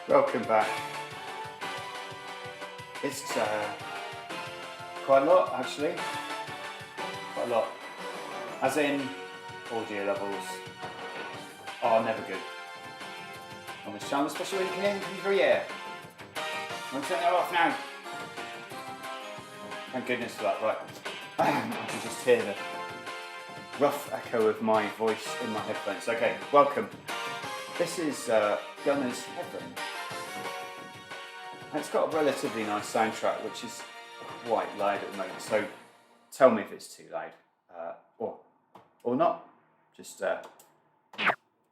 Welcome back. It's quite a lot actually, quite a lot. As in, audio levels are never good on this channel, especially when you can hear them through your ear. I'm going to turn that off now. Thank goodness for that, right. I can just hear the rough echo of my voice in my headphones. Okay, welcome. This is Gunner's Heaven. And it's got a relatively nice soundtrack, which is quite loud at the moment, so tell me if it's too loud, or not. Just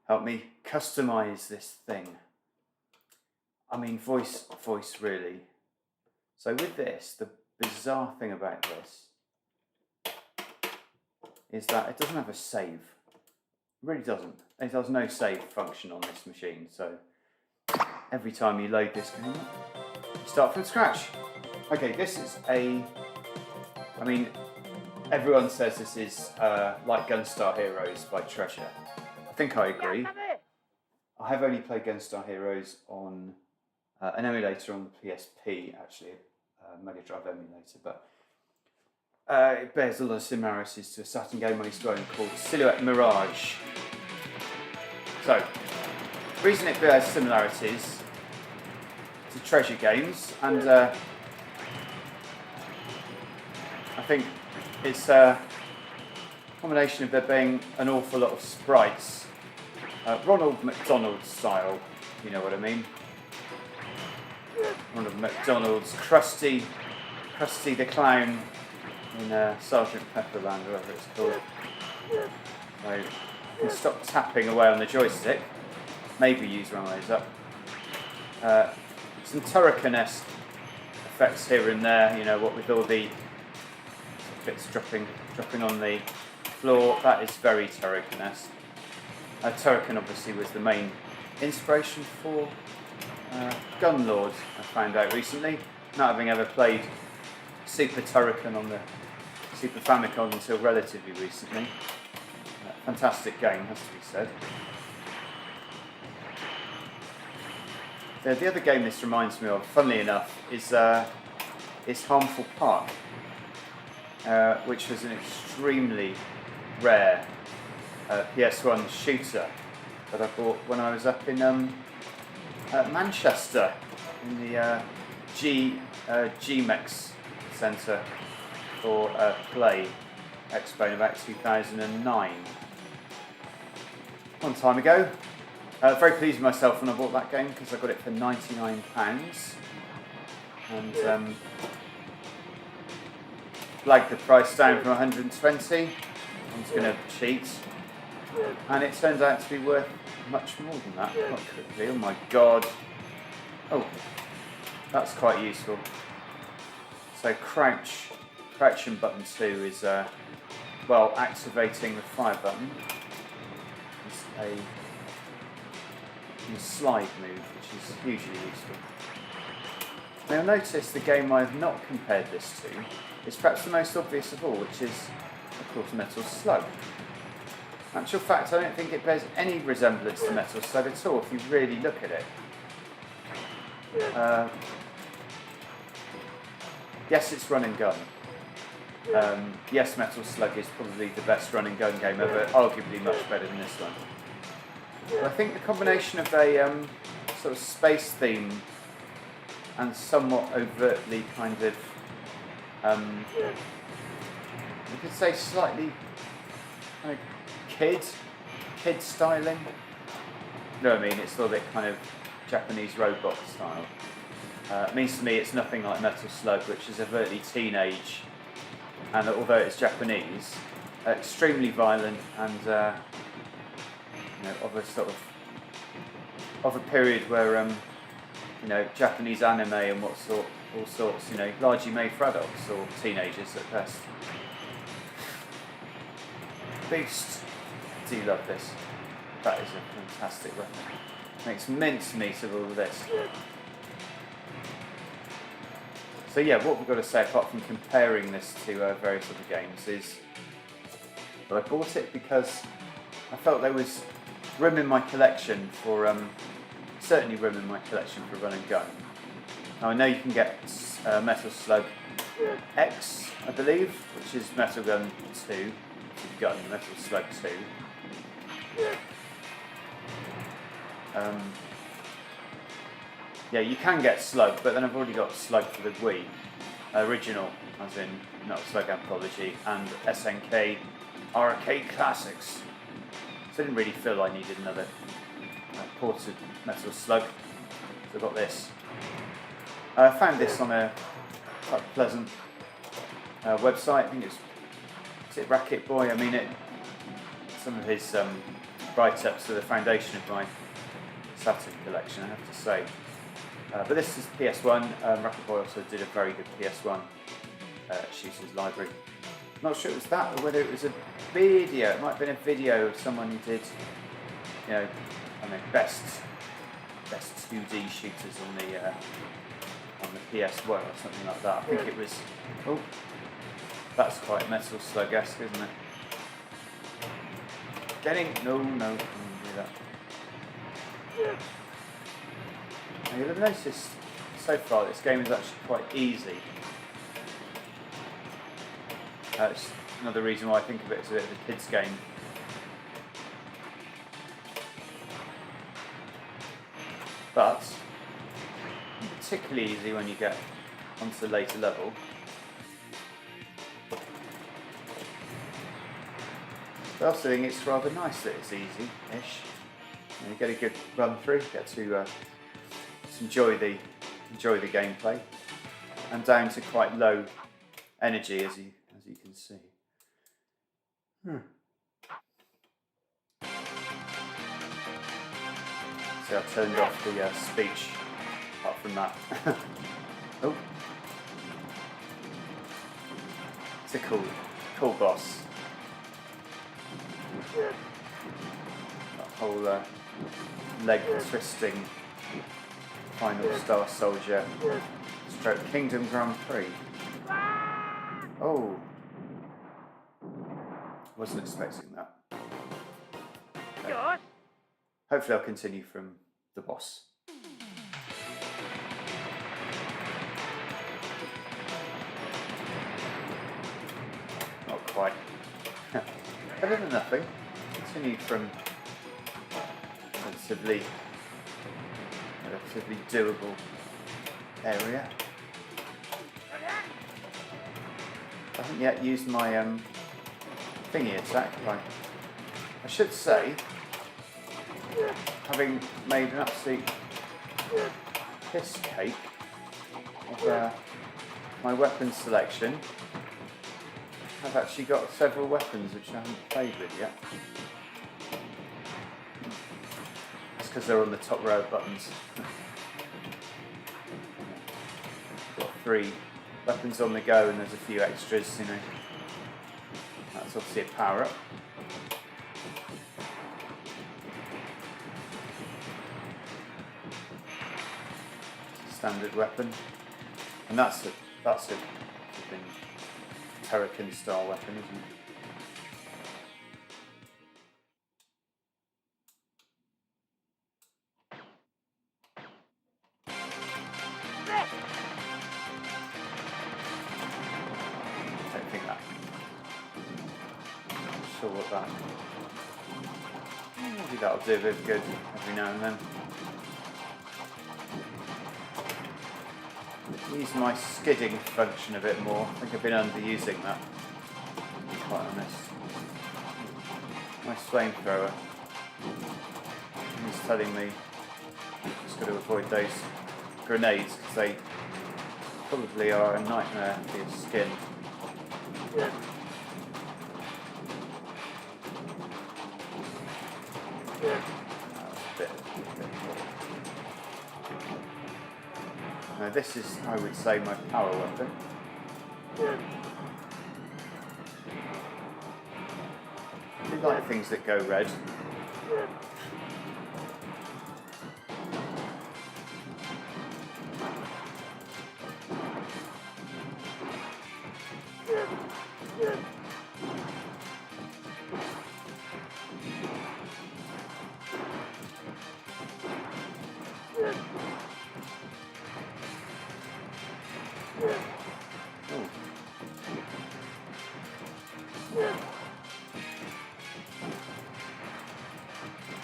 help me customise this thing. I mean, voice really. So with this, the bizarre thing about this is that it doesn't have a save. It really doesn't. It has no save function on this machine, so every time you load this game up, you start from scratch. Okay, this is I mean, everyone says this is like Gunstar Heroes by Treasure. I think I agree. I have only played Gunstar Heroes on an emulator on the PSP, actually, a Mega Drive emulator, but it bears a lot of similarities to a Saturn game I used to own called Silhouette Mirage. So, the reason it bears similarities to Treasure games, and I think it's a combination of there being an awful lot of sprites, Ronald McDonald style, you know what I mean. Ronald McDonald's Krusty the Clown in Sergeant Pepperland, whatever it's called. So you can stop tapping away on the joystick, maybe use one of those up. Some Turrican-esque effects here and there, you know, what with all the bits dropping on the floor. That is very Turrican-esque. Turrican obviously was the main inspiration for Gunlord, I found out recently, not having ever played Super Turrican on the Super Famicom until relatively recently. Fantastic game, has to be said. The other game this reminds me of, funnily enough, is Harmful Park, which was an extremely rare PS1 shooter that I bought when I was up in Manchester in the GMEX Centre for Play Expo in about 2009. One time ago. Very pleased with myself when I bought that game because I got it for £99 and flagged the price down from 120. I'm just going to cheat, and it turns out to be worth much more than that. Quite quickly. Oh my god! Oh, that's quite useful. So crouch and button 2 is well, activating the fire button is a slide move, which is hugely useful. Now notice the game I have not compared this to is perhaps the most obvious of all, which is of course Metal Slug. In actual fact, I don't think it bears any resemblance to Metal Slug at all if you really look at it. Yes, it's run and gun. Yes, Metal Slug is probably the best run and gun game ever, arguably much better than this one. But I think the combination of a sort of space theme and somewhat overtly kind of, you could say slightly kind of kid styling. You know what I mean? It's a little bit kind of Japanese robot style. It means to me it's nothing like Metal Slug, which is overtly teenage, and although it's Japanese, extremely violent and you know, of a sort of a period where you know, Japanese anime and all sorts, you know, largely made for adults or teenagers at best. Beast, do you love this? That is a fantastic weapon. Makes mincemeat of all of this. So yeah, what we've got to say apart from comparing this to various other games is, well, I bought it because I felt there was room in my collection for certainly room in my collection for run and gun. Now I know you can get Metal Slug X, I believe, which is Metal Gun 2, Gun, Metal Slug 2. Yeah, you can get Slug, but then I've already got Slug for the Wii. Original, as in Metal Slug Anthology, and SNK Arcade Classics. So I didn't really feel I needed another ported Metal Slug. So I got this. I found this on a quite pleasant website. I think is it Racket Boy? I mean, some of his write-ups are the foundation of my Saturn collection, I have to say. But this is PS1. Racket Boy also did a very good PS1 Shooters library. I'm not sure it was that or whether it was a video. It might have been a video of someone who did, you know, I mean, best 2D shooters on the PS1 or something like that. I think it was. Oh, that's quite Metal Slug-esque, isn't it? No, I didn't do that. Now you'll have noticed so far this game is actually quite easy. It's another reason why I think of it as a bit of a kid's game. But particularly easy when you get onto the later level. But I also think it's rather nice that it's easy-ish. You get a good run through, get to enjoy the gameplay, and down to quite low energy as you can see. See, I turned off the speech. Apart from that, oh, it's a cool boss. That whole leg twisting final Star Soldier stroke Kingdom Grand Prix. Oh, wasn't expecting that. Okay. Hopefully I'll continue from the boss. Not quite. Better than nothing. Continue from relatively doable area. I haven't yet used my thingy attack. I should say, having made an absolute piss cake of my weapon selection, I've actually got several weapons which I haven't played with yet. That's because they're on the top row of buttons. Got 3 weapons on the go and there's a few extras, you know. That's obviously a power-up. Standard weapon. And that's a Terrican style weapon, isn't it? I don't think that. I'm not sure what that. Maybe that'll do a bit of good every now and then. Use my skidding function a bit more. I think I've been underusing that, to be quite honest. Nice flamethrower. He's telling me just got to avoid those grenades because they probably are a nightmare for your skin. Now this is, I would say, my power weapon. I do like things that go red.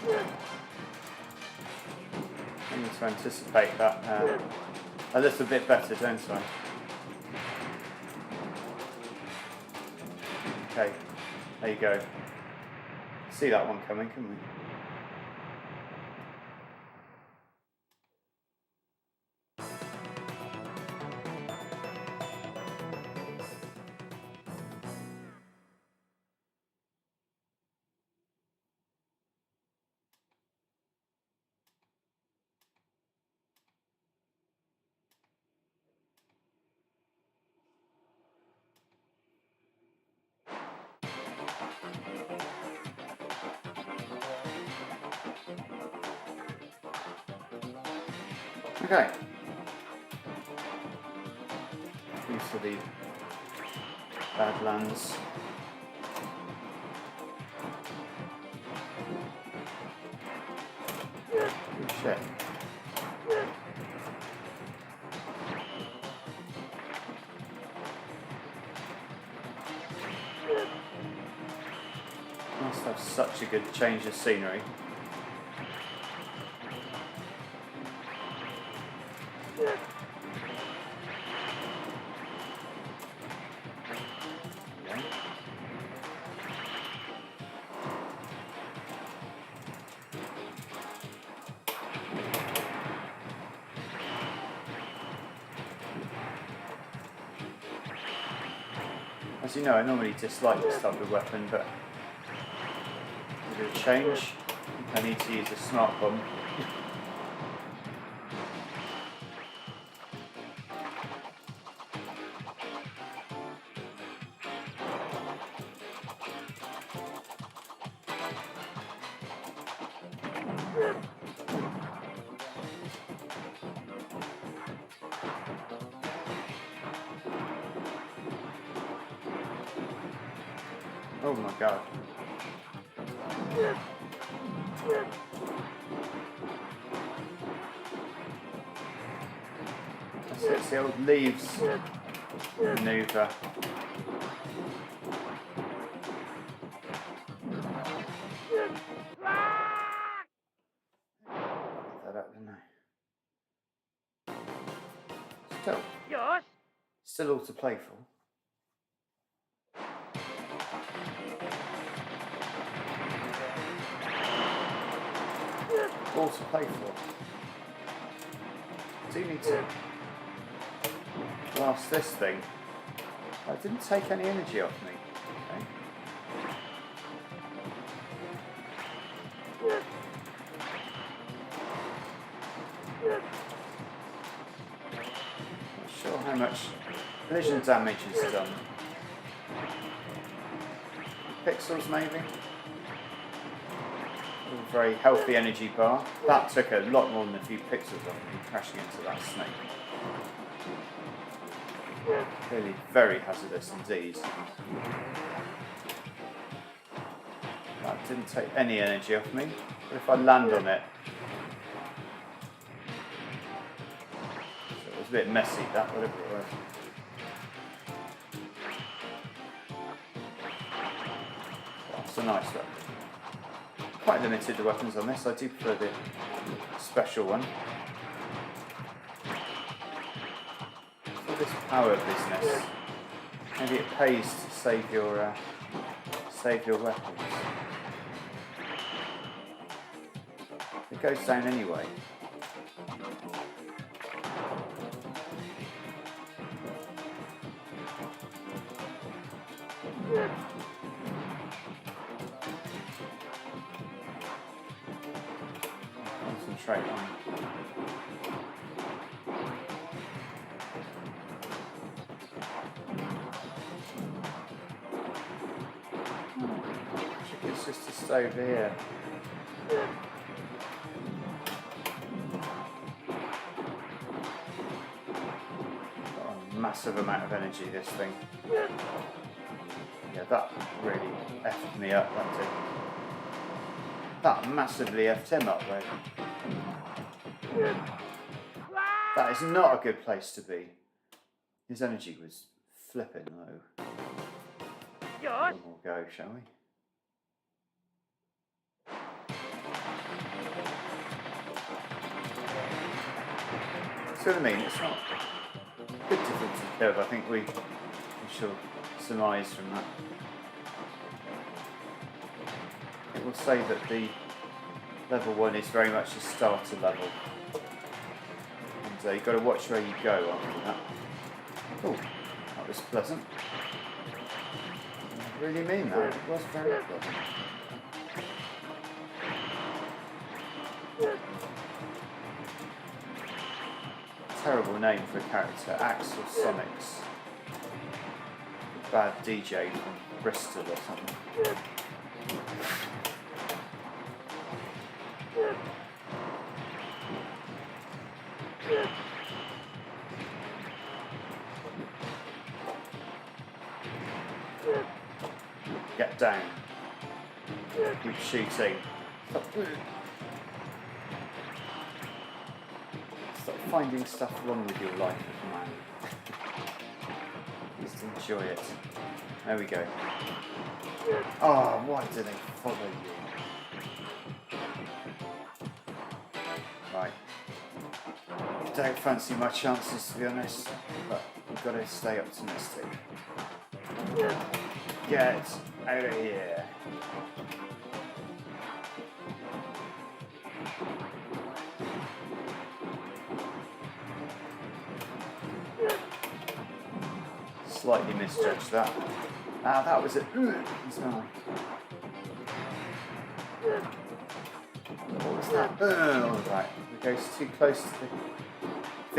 I need to anticipate that a little bit better, don't I? Okay, there you go. See that one coming, can we? Okay. These are the Badlands. Oh shit. Must have such a good change of scenery. As you know, I normally dislike this type of weapon, but with a change, I need to use a smart bomb. Oh my god. That's it, it's the old leaves maneuver. That up, didn't I? Still all to play for. All to play for. Do you need to blast this thing? It didn't take any energy off me. Okay. Not sure how much collision damage is done. Pixels maybe? A very healthy energy bar. That took a lot more than a few pixels off me crashing into that snake. Clearly very hazardous indeed. That didn't take any energy off me, but if I land on it, so it was a bit messy, that whatever it was. That's a nice weapon. Quite limited the weapons on this, I do prefer the special one. For this power business, maybe it pays to save your weapons. It goes down anyway. Concentrate on. It's just to stay over here. Got a massive amount of energy, this thing. Yeah, that really effed me up, that did. That massively effed him up, though. That is not a good place to be. His energy was flipping low. One more go, shall we? See what I mean? It's not a big difficulty curve, I think we shall surmise from that. It will say that the level 1 is very much a starter level. And you've got to watch where you go after that. Oh, that was pleasant. I really mean that. It was very pleasant. Terrible name for a character, Axel Sonics. Bad DJ from Bristol or something. Get down. Keep shooting. Stop finding stuff wrong with your life, man. Just enjoy it. There we go. Oh, why do they follow you? Right. Don't fancy my chances, to be honest, but we've got to stay optimistic. Get out of here. Slightly misjudged that. Ah, that was it. As well. What was that? Oh, right. It goes too close to the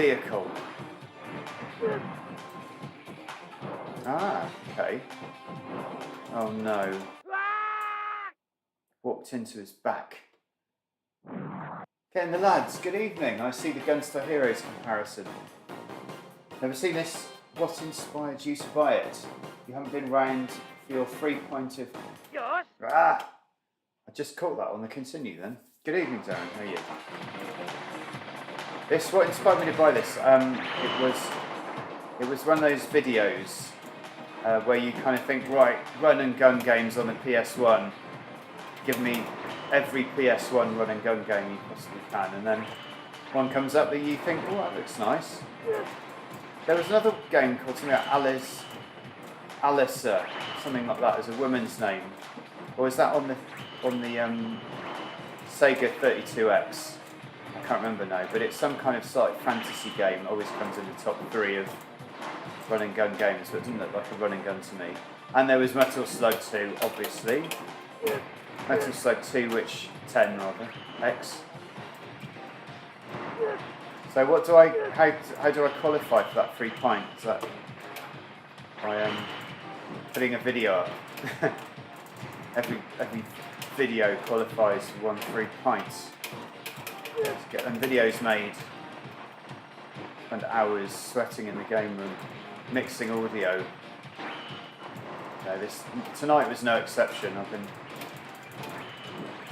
vehicle. Ah, okay. Oh no. Walked into his back. Getting the lads, good evening. I see the Gunstar Heroes comparison. Never seen this? What inspired you to buy it? You haven't been round for your 3 point of... Yes. Ah! I just caught that on the continue then. Good evening, Darren. How are you? This, what inspired me to buy this? It was one of those videos where you kind of think, right, run and gun games on the PS1. Give me every PS1 run and gun game you possibly can. And then one comes up that you think, oh, that looks nice. There was another game called something like Alissa, something like that as a woman's name. Or is that on the Sega 32X? I can't remember now, but it's some kind of sort of fantasy game. Always comes in the top 3 of run and gun games, but it doesn't look like a run and gun to me. And there was Metal Slug 2, obviously. Metal Slug 2, which 10 rather, X. So what do how do I qualify for that 3 pint? Is that by putting a video up? every video qualifies for 1 3 pints. Let's get them videos made. Spend hours sweating in the game room, mixing audio. No, tonight was no exception. I've been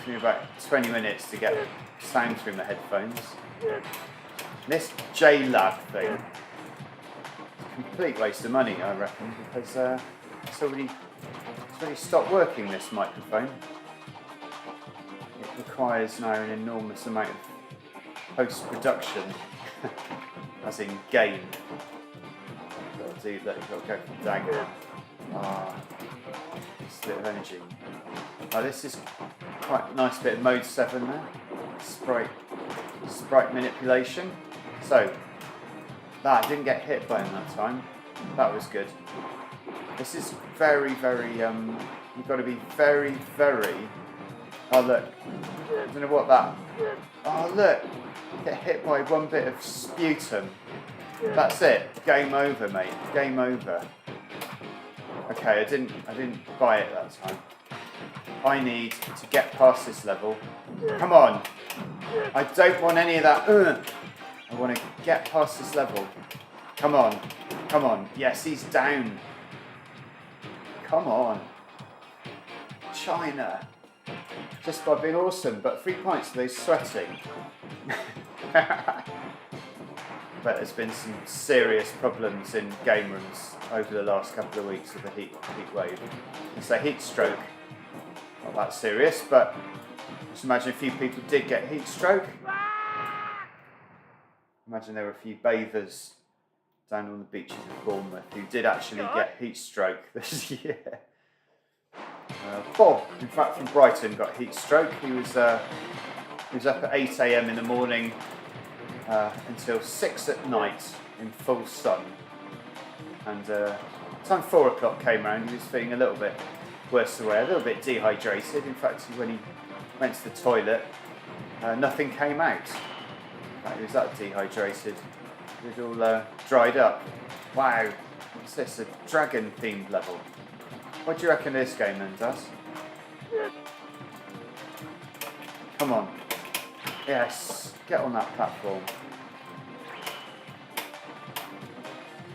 taking about 20 minutes to get sound through my headphones. This JLab thing, complete waste of money, I reckon, because it's already stopped working, this microphone. It requires now an enormous amount of post-production, as in gain. Got to do that, you've got to go from dagger. Just a bit of energy. Oh, this is quite a nice bit of mode 7 there. Sprite manipulation. So, that didn't get hit by him that time. That was good. This is very, very, you've got to be very, very... Oh, look. I don't know what that... Oh, look. Get hit by 1 bit of sputum. That's it. Game over, mate. Game over. Okay, I didn't buy it that time. I need to get past this level. Come on. I don't want any of that. I want to get past this level. Come on. Come on. Yes, he's down. Come on. China. Just by being awesome, but 3 pints of those sweating. But there's been some serious problems in game rooms over the last couple of weeks with the heat wave. It's a heat stroke. Not that serious, but just imagine a few people did get heat stroke. Imagine there were a few bathers down on the beaches of Bournemouth who did actually get heat stroke this year. Bob, in fact, from Brighton, got heat stroke. He was up at 8 a.m. in the morning until 6 at night in full sun. And time 4 o'clock came around, he was feeling a little bit worse away, a little bit dehydrated. In fact, when he went to the toilet, nothing came out. In fact, he was that dehydrated. It all dried up. Wow, what's this? A dragon-themed level. What do you reckon this game then does? Come on. Yes, get on that platform.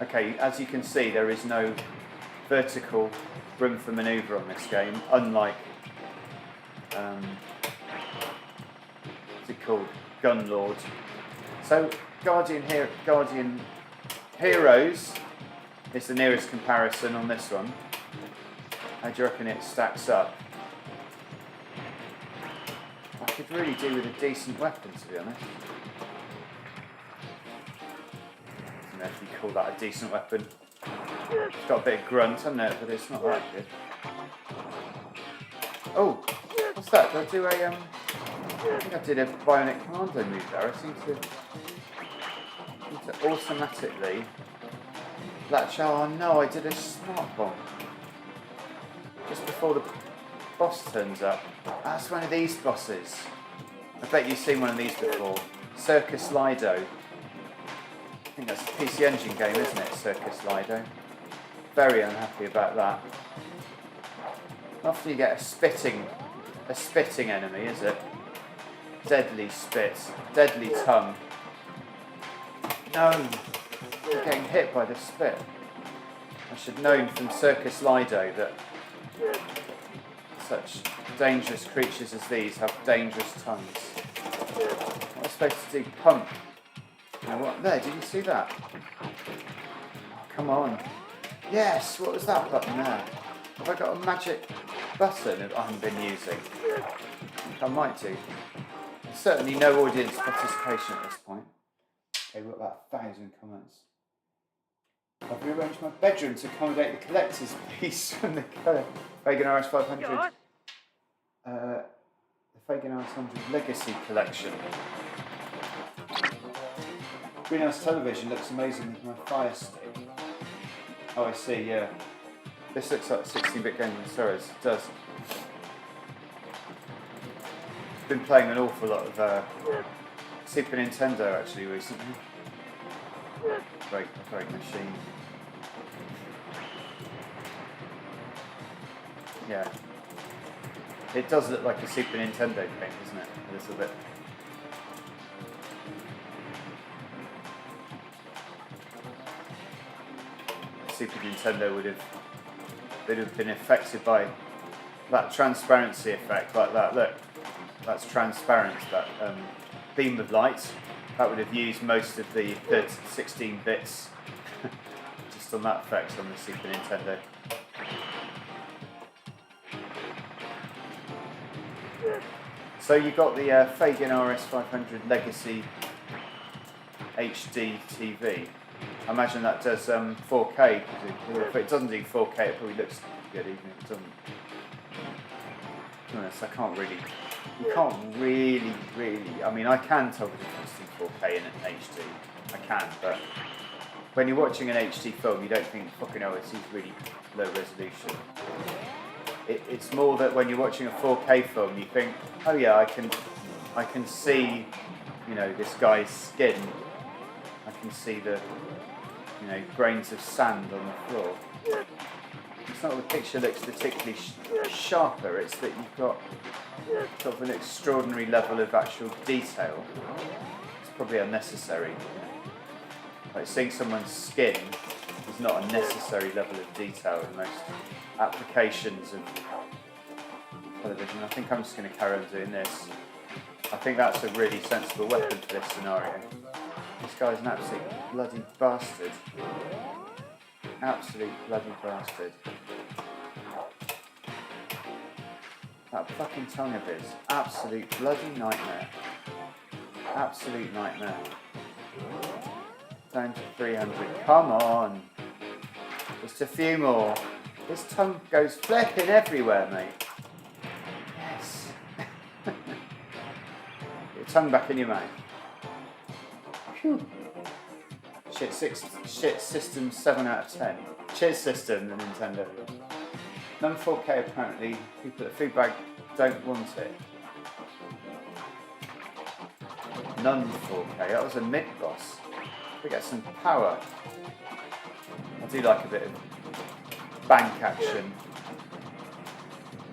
Okay, as you can see, there is no vertical room for manoeuvre on this game, unlike, what's it called? Gun Lord. So, Guardian Heroes is the nearest comparison on this one. How do you reckon it stacks up? I could really do with a decent weapon, to be honest. I don't know if you call that a decent weapon. It's got a bit of grunt, hasn't it? But it's not that good. Oh, what's that? Did I do a I think I did a bionic commando move there. I seem to automatically latch. Oh no, I did a smart bomb just before the boss turns up. That's one of these bosses. I bet you've seen one of these before. Circus Lido. I think that's a PC Engine game, isn't it? Circus Lido. Very unhappy about that. After you get a spitting enemy, is it? Deadly spit, deadly tongue. No, you're getting hit by the spit. I should have known from Circus Lido that such dangerous creatures as these have dangerous tongues. What am I supposed to do? Pump. You know what? There, did you see that? Oh, come on. Yes, what was that button there? Have I got a magic button that I haven't been using? I think I might do. There's certainly no audience participation at this point. Okay, we've got about 1,000 comments. I've rearranged my bedroom to accommodate the collector's piece from the Fagan RS500. The Fagan RS500 Legacy Collection. Greenhouse television looks amazing with my Fire Stick. Oh, I see, yeah. This looks like 16-bit game in Sorrows. It does. I've been playing an awful lot of Super Nintendo actually recently. Great machine. Yeah. It does look like a Super Nintendo game, doesn't it? A little bit. Super Nintendo would have been affected by that transparency effect like that. Look, that's transparent, that beam of light. That would have used most of the 16 bits just on that effect on the Super Nintendo. So you got the Fagan RS500 Legacy HD TV. I imagine that does 4K. If it doesn't do 4K, it probably looks good, even if it doesn't. To be honest, you can't really. I mean, I can tell the difference between 4K and an HD. I can, but when you're watching an HD film, you don't think, fucking hell, this is really low resolution. It's more that when you're watching a 4K film, you think, oh yeah, I can see, you know, this guy's skin. I can see the, you know, grains of sand on the floor. It's not that the picture looks particularly sharper, it's that you've got sort of an extraordinary level of actual detail. It's probably unnecessary. Like seeing someone's skin is not a necessary level of detail in most applications of television. I think I'm just going to carry on doing this. I think that's a really sensible weapon for this scenario. This guy's an absolute bloody bastard. Absolute bloody bastard. That fucking tongue of his. Absolute bloody nightmare. Absolute nightmare. Down to 300. Come on. Just a few more. This tongue goes flipping everywhere, mate. Yes. Get your tongue back in your mouth. Phew. Shit system 7 out of 10. Cheers system, the Nintendo. Non 4K apparently. People at Feedback don't want it. Non 4K. That was a mid boss. We get some power. I do like a bit of bank action.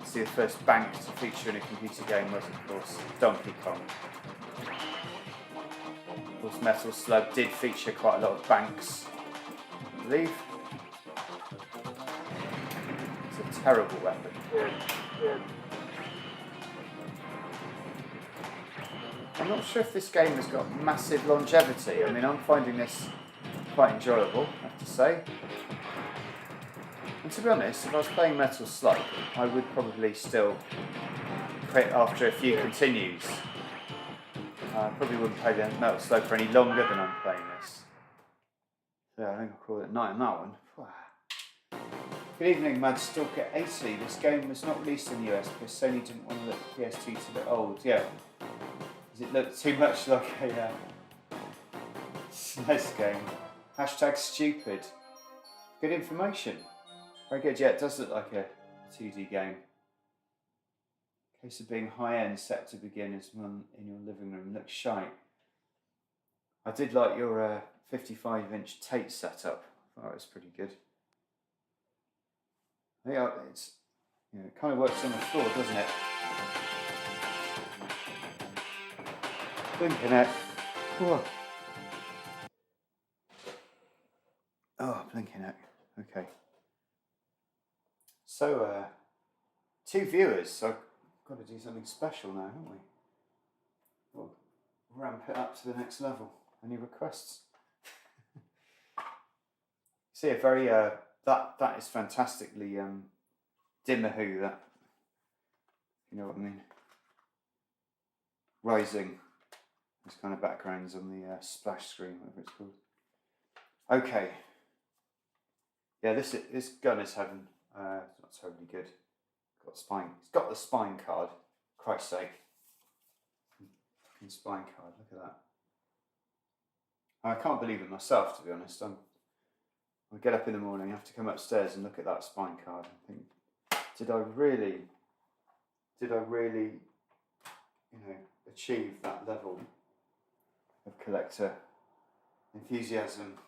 See, the first bank to feature in a computer game was, of course, Donkey Kong. Of course, Metal Slug did feature quite a lot of banks, I believe. It's a terrible weapon. I'm not sure if this game has got massive longevity. I mean, I'm finding this quite enjoyable, I have to say. And to be honest, if I was playing Metal Slug, I would probably still quit after a few continues. I probably wouldn't play the Metal Slug for any longer than I'm playing this. So I think I'll call it a night on that one. Good evening, Mad Stalker 80. This game was not released in the US because Sony didn't want to let the PS2 to look old. Yeah. Does it look too much like a SNES game? Hashtag stupid. Good information. Very good. Yeah, it does look like a 2D game. Case of being high-end, set to beginners in your living room. Looks shite. I did like your 55-inch Tate setup. I thought it was pretty good. Yeah, it kind of works on the floor, doesn't it? Blinking it. Whoa. Oh, blinking it. Okay. So, 2 viewers, so I've got to do something special now, haven't we? We'll ramp it up to the next level. Any requests? See, a very, that is fantastically Dimahoo, that, you know what I mean? Rising. These kind of backgrounds on the splash screen, whatever it's called. Okay. Yeah, this gun is heaven. It's not terribly good. It's got the spine card. Christ's sake. Fucking spine card. Look at that. I can't believe it myself, to be honest. I get up in the morning, have to come upstairs and look at that spine card and think, did I really, achieve that level of collector enthusiasm?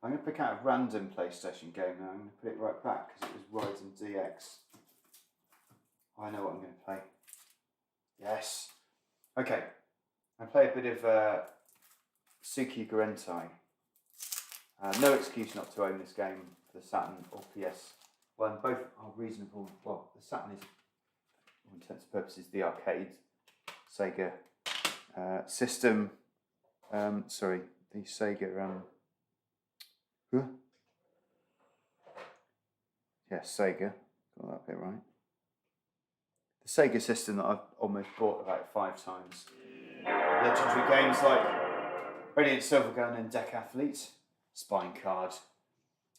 I'm going to pick out a random PlayStation game now. I'm going to put it right back because it was Ryzen DX. I know what I'm going to play. Yes. Okay. I play a bit of Suki Gurentai. No excuse not to own this game for the Saturn or PS1. Both are reasonable. Well, the Saturn is, for all intents and purposes, the arcade Sega system. The Sega. Sega. Got that bit right. The Sega system that I've almost bought about 5 times. Legendary games like Radiant Silvergun and Decathlete. Spine card.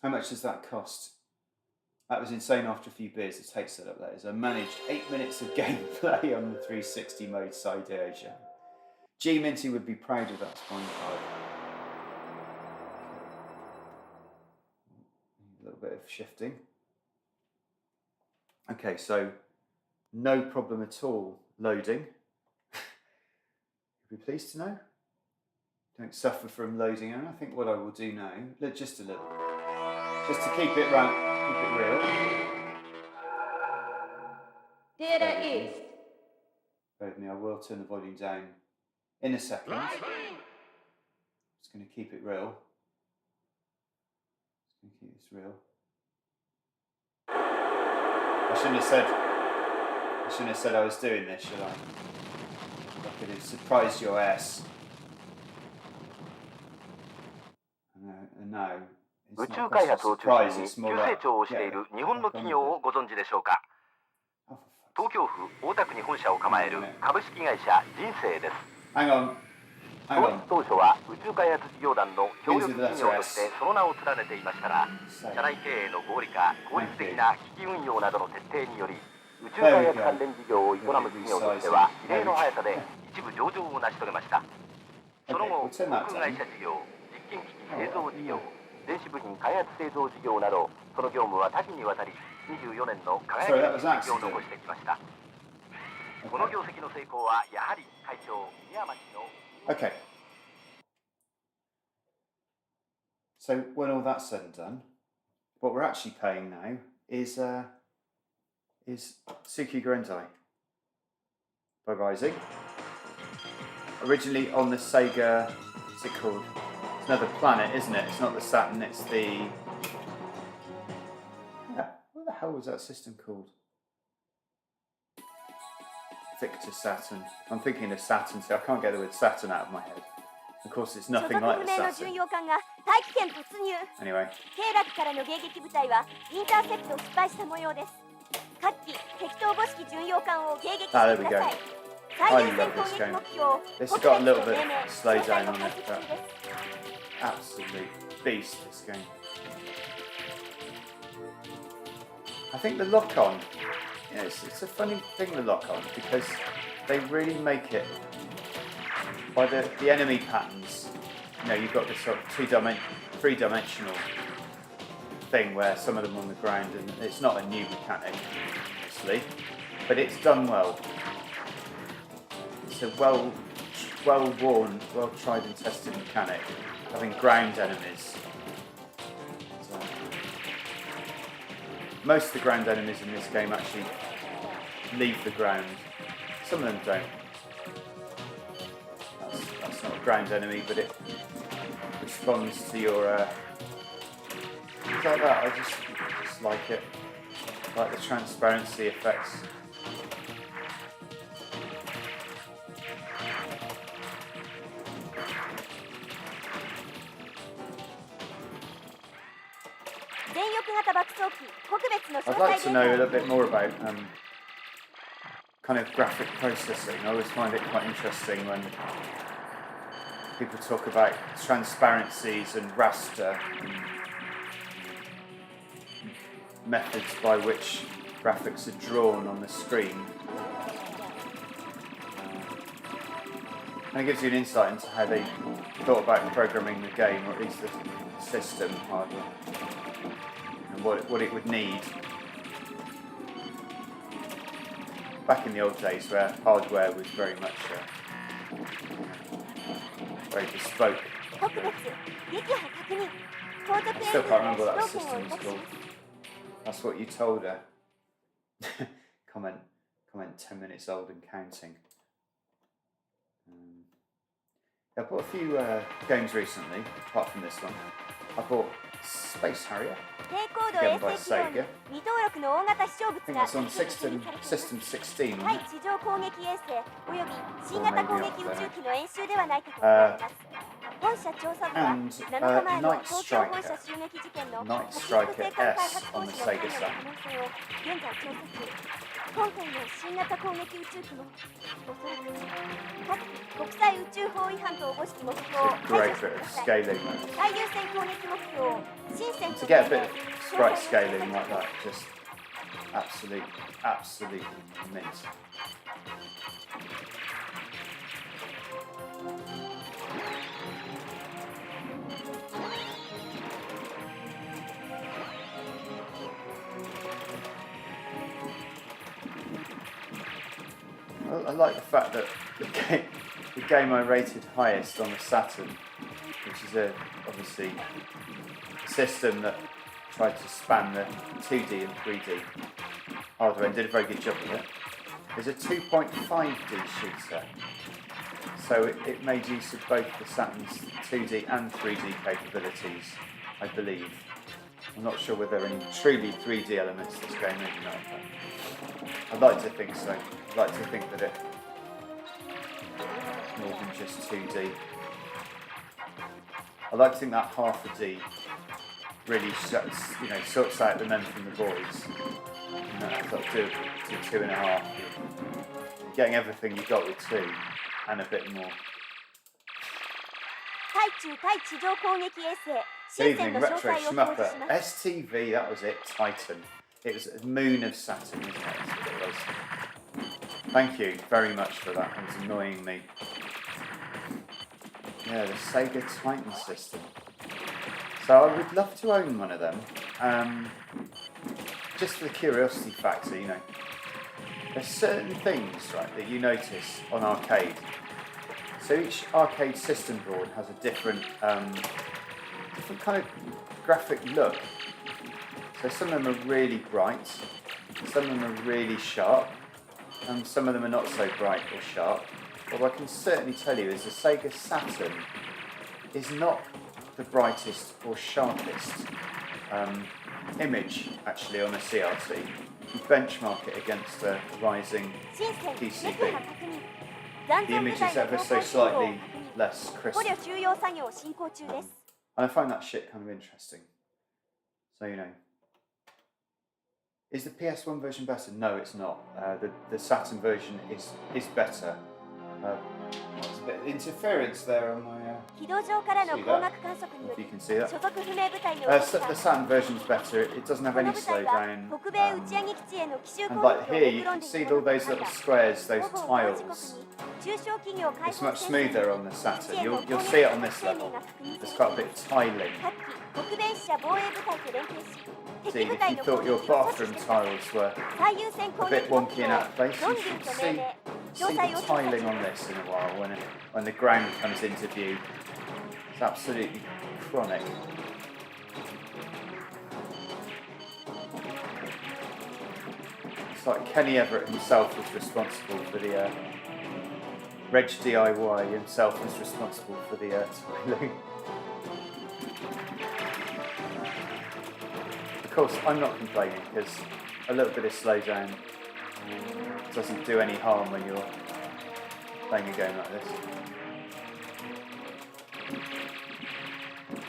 How much does that cost? That was insane after a few beers. The Tate setup, that is. I managed 8 minutes of gameplay on the 360 mode side version. G Minty would be proud of that spine card. A little bit of shifting. Okay, so no problem at all loading. You'd be pleased to know. Don't suffer from loading error. I think what I will do now, just a little, just to keep it real. Data east. Bear with me, I will turn the volume down in a second. Just going to keep it real. Just going to keep this real. I shouldn't have said I was doing this, should I? I could have surprised your ass. No, 宇宙開発を中心に急成長をしている日本の企業をご存知でしょうか。東京府大田区に本社を構える株式会社人生です。Hang on. 創立当初は宇宙開発事業団の協力企業としてその名を連ねていましたが、社内経営の合理化、効率的な機器運用などの徹底により、宇宙開発関連事業を営む企業としては異例の速さで一部上場を成し遂げました。その後、航空会社事業、実験機器製造事業、電子部品開発製造事業など、その業務は多岐にわたり24年の輝きの実績を残してきました。この業績の成功はやはり会長宮町の。Okay. So when all that's said and done, what we're actually paying now is Tsuki Grendai by Rising. Originally on the Sega, what's it called? It's another planet, isn't it? It's not the Saturn, it's the... Yeah, what the hell was that system called? Victor Saturn. I'm thinking of Saturn, so I can't get the word Saturn out of my head. Of course, it's nothing like the Saturn. Anyway. 経絡からの迎撃部隊はインターセプトを失敗した模様です。各機敵統合式巡洋艦を迎撃してください。最優先攻撃目標を This has got a little bit slow down on it, but absolute beast, this game. I think the lock-on, yeah, it's a funny thing, the lock-on, because they really make it by the enemy patterns. You know, you've got this sort of three-dimensional thing where some of them on the ground, and it's not a new mechanic, obviously, but it's done well. It's a well-worn, well-tried and tested mechanic, having ground enemies. So, most of the ground enemies in this game actually leave the ground. Some of them don't. That's not a ground enemy, but it responds to your... things like that. I just like it. Like the transparency effects. I'd like to know a little bit more about kind of graphic processing. I always find it quite interesting when people talk about transparencies and raster methods by which graphics are drawn on the screen. And it gives you an insight into how they thought about programming the game, or at least the system hardware, and what it would need. Back in the old days where hardware was very much very bespoke. I still can't remember what that system was called. That's what you told her. comment 10 minutes old and counting. I bought a few games recently, apart from this one. I bought Space Harrier, again by Sega. I think that's on System 16. And Night Striker S on the Sega Saturn. Great bit of scaling. To get a bit of sprite scaling like that, just absolute mint. I like the fact that the game I rated highest on the Saturn, which is obviously a system that tried to span the 2D and 3D hardware and did a very good job of it, is a 2.5D shooter. So it made use of both the Saturn's 2D and 3D capabilities, I believe. I'm not sure whether there are any truly 3D elements to this game, maybe not. But I'd like to think so. I'd like to think that it's more than just 2D. I'd like to think that half a D really sorts out the men from the boys. And that's up to 2.5. You're getting everything you got with 2 and a bit more. 対中対地上攻撃衛星 Good 深セン evening, の詳 Retro 細を表示し Schmupper. ます STV, that was it, Titan. It was a moon of Saturn, isn't it? That's what it was. Thank you very much for that. It was annoying me. Yeah, the Sega Titan system. So I would love to own one of them. Just for the curiosity factor, you know. There's certain things, right, that you notice on arcade. So each arcade system board has a different kind of graphic look. So some of them are really bright, some of them are really sharp, and some of them are not so bright or sharp. But what I can certainly tell you is the Sega Saturn is not the brightest or sharpest image actually on a CRT. You benchmark it against a rising 深セン PCB. 撃破確認残 The 存部 image 隊 is の ever 境 so 界信号を確 slightly 認 less 捕 crisp. 虜収容作業進行中です And I find that shit kind of interesting. So, you know. Is the PS1 version better? No, it's not. The Saturn version is better. There's a bit of interference there on my... 軌道上からの See 光 that? 学観測によ If り you can see that. 所属不明部隊の動き The が Saturn version's better. It doesn't have この any 部隊は slowdown. 北米打ち上げ基地への奇襲 And 攻 like 撃を here, 目 you 論ん can で see い all る those little squares, ほ those ぼ同時刻 tiles. に中小企業開 It's 放 much 戦線 smoother on the 基地 Saturn. への You'll 攻 see 撃 it on の this 生 level. 命が確認 It's さ got れ a て bit います tiling. 各機北米支社防衛部隊と連携し See, 敵部 if 隊 you の thought 攻 your 撃を阻止 bathroom して tiles were 最優先攻 a 撃 bit 目 wonky 標 and out of place, ロン you デュー should と see, 命令 see 詳細 the を調査 tiling 中 on this in a while when the ground comes into view. It's absolutely chronic. It's like Kenny Everett himself was responsible for the Reg DIY himself was responsible for the tiling. Of course, I'm not complaining because a little bit of slowdown doesn't do any harm when you're playing a game like this.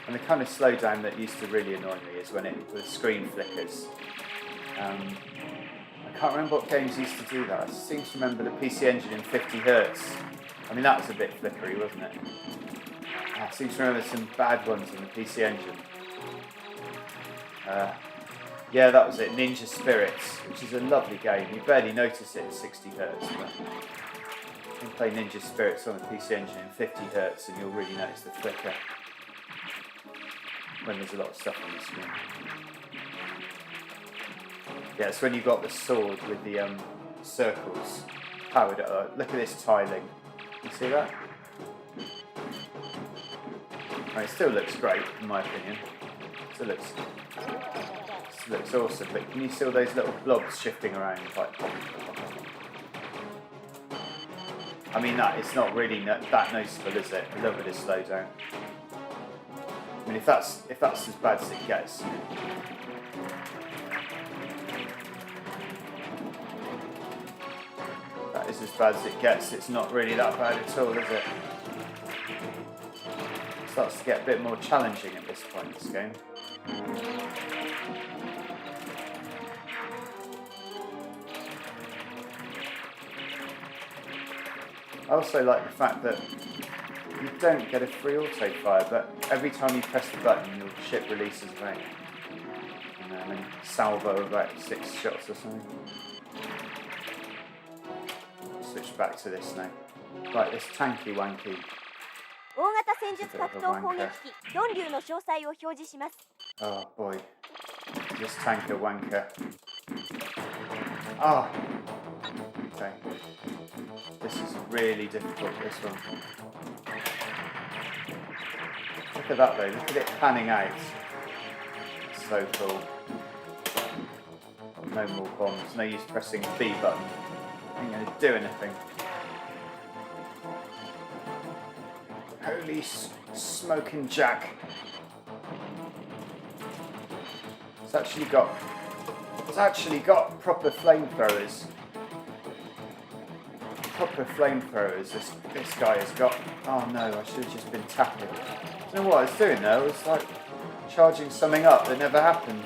And the kind of slowdown that used to really annoy me is when the screen flickers. I can't remember what games used to do that. I seem to remember the PC Engine in 50 Hz. I mean, that was a bit flickery, wasn't it? I seem to remember some bad ones on the PC Engine. Yeah, that was it, Ninja Spirits, which is a lovely game. You barely notice it at 60 Hz, but you can play Ninja Spirits on the PC Engine in 50 Hz and you'll really notice the flicker when there's a lot of stuff on the screen. Yeah, it's when you've got the sword with the circles powered up. Look at this tiling. You see that? It still looks great, in my opinion. Still looks awesome, but can you see all those little blobs shifting around? Like, I mean, it's not really that noticeable, is it? A little bit of slowdown. I mean, if that's as bad as it gets. That is as bad as it gets. It's not really that bad at all, is it? It starts to get a bit more challenging at this point in this game. I also like the fact that you don't get a free auto fire, but every time you press the button, your ship releases a round. And then salvo about 6 shots or something. Switch back to this now. Right, this tanky wanky. 大型戦術格闘攻撃機ドンリューの詳細を表示します Oh boy. This tanker wanker. Ah! Okay. This is really difficult, this one. Look at that though, look at it panning out. So cool. No more bombs, no use pressing the B button. Ain't gonna do anything. Holy smoking jack. It's actually got proper flamethrowers. Proper flamethrowers this guy has got. Oh no, I should have just been tapping. I don't know what I was doing there. I was like charging something up that never happened.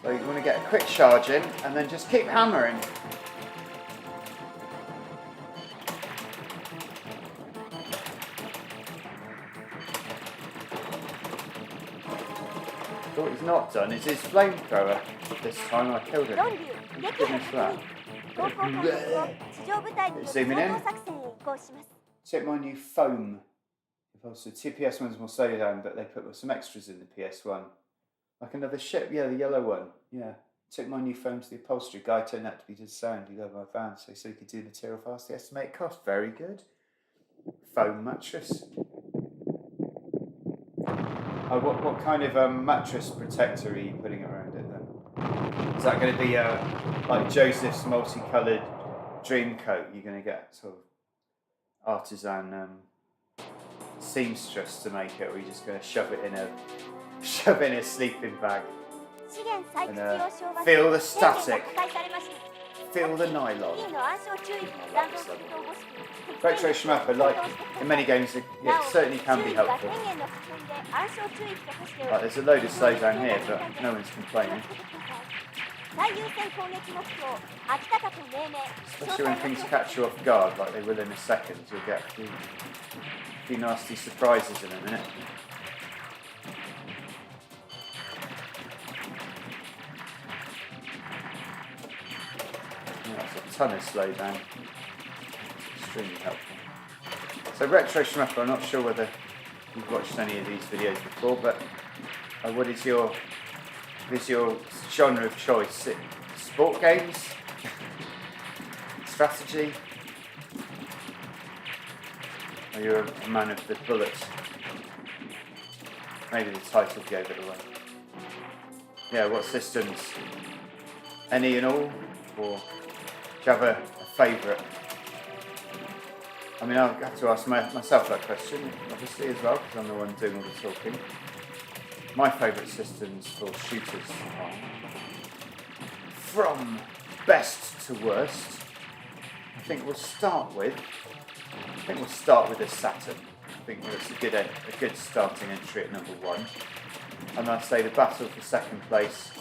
So you want to get a quick charge in and then just keep hammering. What he's not done is his flamethrower. This time I killed him. ロンリュウ撃破 Goodness that. 同行監督を地上部隊による掃討作戦へ移行します Check my new foam. Also, two PS1's more slowly down, but they put some extras in the PS1. Like another ship, yeah, the yellow one. Yeah. Took my new foam to the upholstery. Guy turned out to be the sound. He loved my van, so he said he could do material fast. The estimated cost, very good. Foam mattress. Oh, what kind of mattress protector are you putting around it then? Is that going to be like Joseph's multicoloured dream coat? You're going to get sort of artisan seamstress to make it, or are you just going to shove it in a sleeping bag? 資源採掘用昭和 Feel the static. 破壊されました Feel the nylon. 金の暗証注意の弾道適当方式 Retro Schmapper, like in many games, it certainly can be helpful. 1000円の普通で暗証注意と化しており Like, there's a load of slowdown here, but no one's complaining. 最優先攻撃目標秋田と命名 Especially when things catch you off guard, like they will in a second. You'll get a few nasty surprises in a minute. Yeah, that's a ton of slowdown. Extremely helpful. So Retro Schmapper, I'm not sure whether you've watched any of these videos before, but what is your genre of choice? Sport games? Strategy? Are you a man of the bullets? Maybe the title gave it away. Yeah, what systems? Any and all? Or do you have a favourite? I mean, I'll have to ask myself that question, obviously, as well, because I'm the one doing all the talking. My favourite systems for shooters are from best to worst. I think we'll start with a Saturn. I think that's a good starting entry at number 1. And I'd say the battle for second place,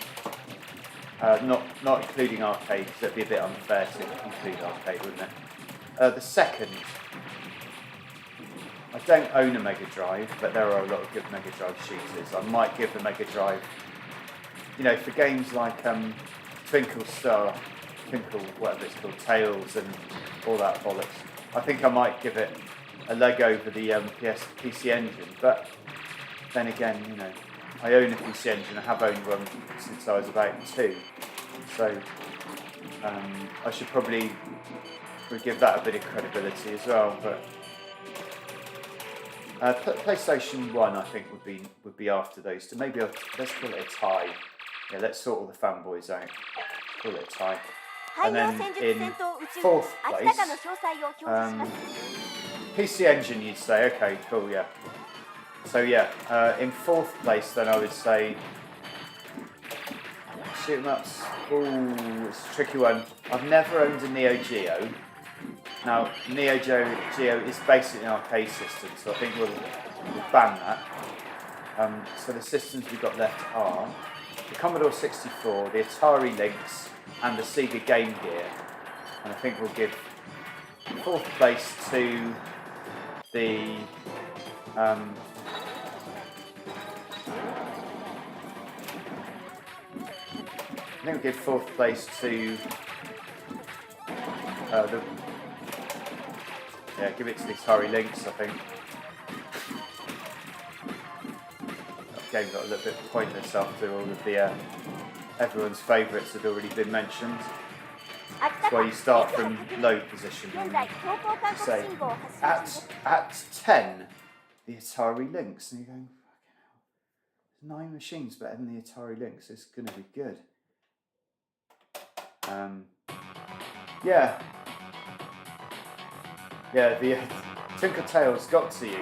not including arcade, because that'd be a bit unfair to include arcade, wouldn't it? The second, I don't own a Mega Drive, but there are a lot of good Mega Drive shooters. I might give the Mega Drive, for games like Twinkle, whatever it's called, Tails and all that bollocks. I think I might give it a leg over the PC Engine, but then again, I own a PC Engine. I have owned one since I was about 2, so I should probably give that a bit of credibility as well. But PlayStation 1, I think, would be after those two. Maybe let's call it a tie. Yeah, let's sort all the fanboys out. Call it a tie. And then in 4th place, PC Engine, you'd say. Okay, cool, yeah. So yeah, in 4th place, then I would say shoot 'em ups. Ooh, it's a tricky one. I've never owned a Neo Geo. Now, Neo Geo is basically an arcade system, so I think we'll ban that. So the systems we've got left are the Commodore 64, the Atari Lynx, and the Sega Game Gear. And I think we'll give 4th place to the I think we'll give 4th place to give it to the Atari Lynx, I think. That game got a little bit pointless after all of the everyone's favourites had already been mentioned. That's why you start from low position. Say, at 10, the Atari Lynx, and you're going, fucking hell, 9 machines better than the Atari Lynx. It's going to be good. Yeah, the Twinkle Tales got to you.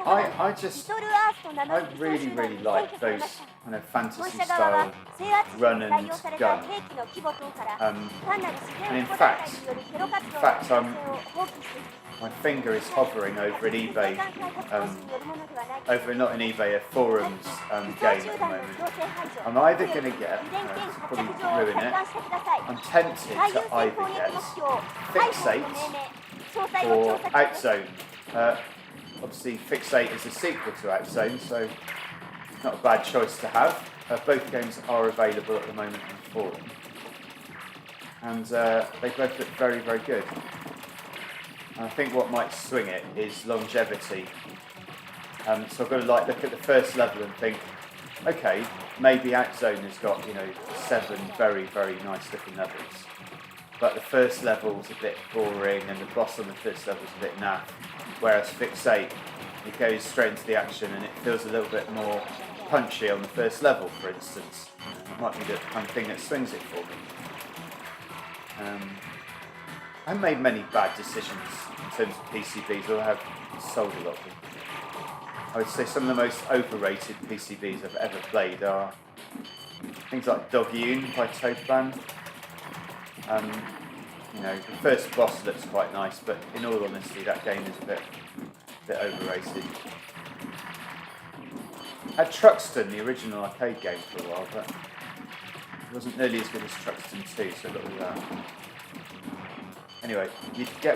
I really like those kind of fantasy style run and gun. And in fact, my finger is hovering over an eBay, not an eBay, a forums game at the moment. I'm either going to get, probably ruin it, I'm tempted to either get Fixate or Outzone. Obviously Fixate is a sequel to Outzone, so not a bad choice to have. Both games are available at the moment on forum, and they both look very, very good. And I think what might swing it is longevity. So I've got to look at the first level and think, okay, maybe Outzone has got 7 very, very nice looking levels, but the first level's a bit boring, and the boss on the first level's a bit naff. Whereas Fixate, it goes straight into the action, and it feels a little bit more punchy on the first level, for instance. It might be the kind of thing that swings it for me. I haven't made many bad decisions in terms of PCBs, or I have sold a lot of them. I would say some of the most overrated PCBs I've ever played are things like Dog-Eun by Toadban. The first boss looks quite nice, but in all honesty, that game is a bit overrated. I had Truxton, the original arcade game, for a while, but it wasn't nearly as good as Truxton 2, so look at that. Anyway,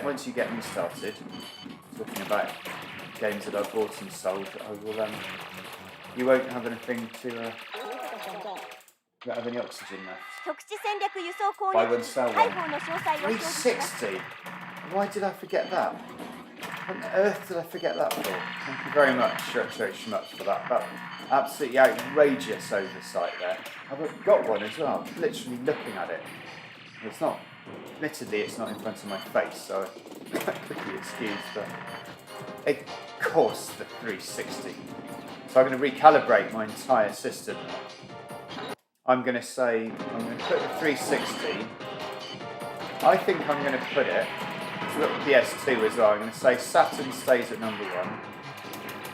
once you get me started, talking about games that I've bought and sold, I will. You won't have anything to. You won't have any oxygen left. Buy one, sell one. 360. Why did I forget that? What on earth did I forget that for? Thank you very much, Retro Schmuck, for that. That absolutely outrageous oversight there. I've got one as well. I'm literally looking at it. It's not. Admittedly, it's not in front of my face, so I quickly excuse, but of course the 360. So I'm going to recalibrate my entire system. I'm going to put the 360. I think I'm going to put it. It's got PS2 as well. I'm going to say Saturn stays at number 1.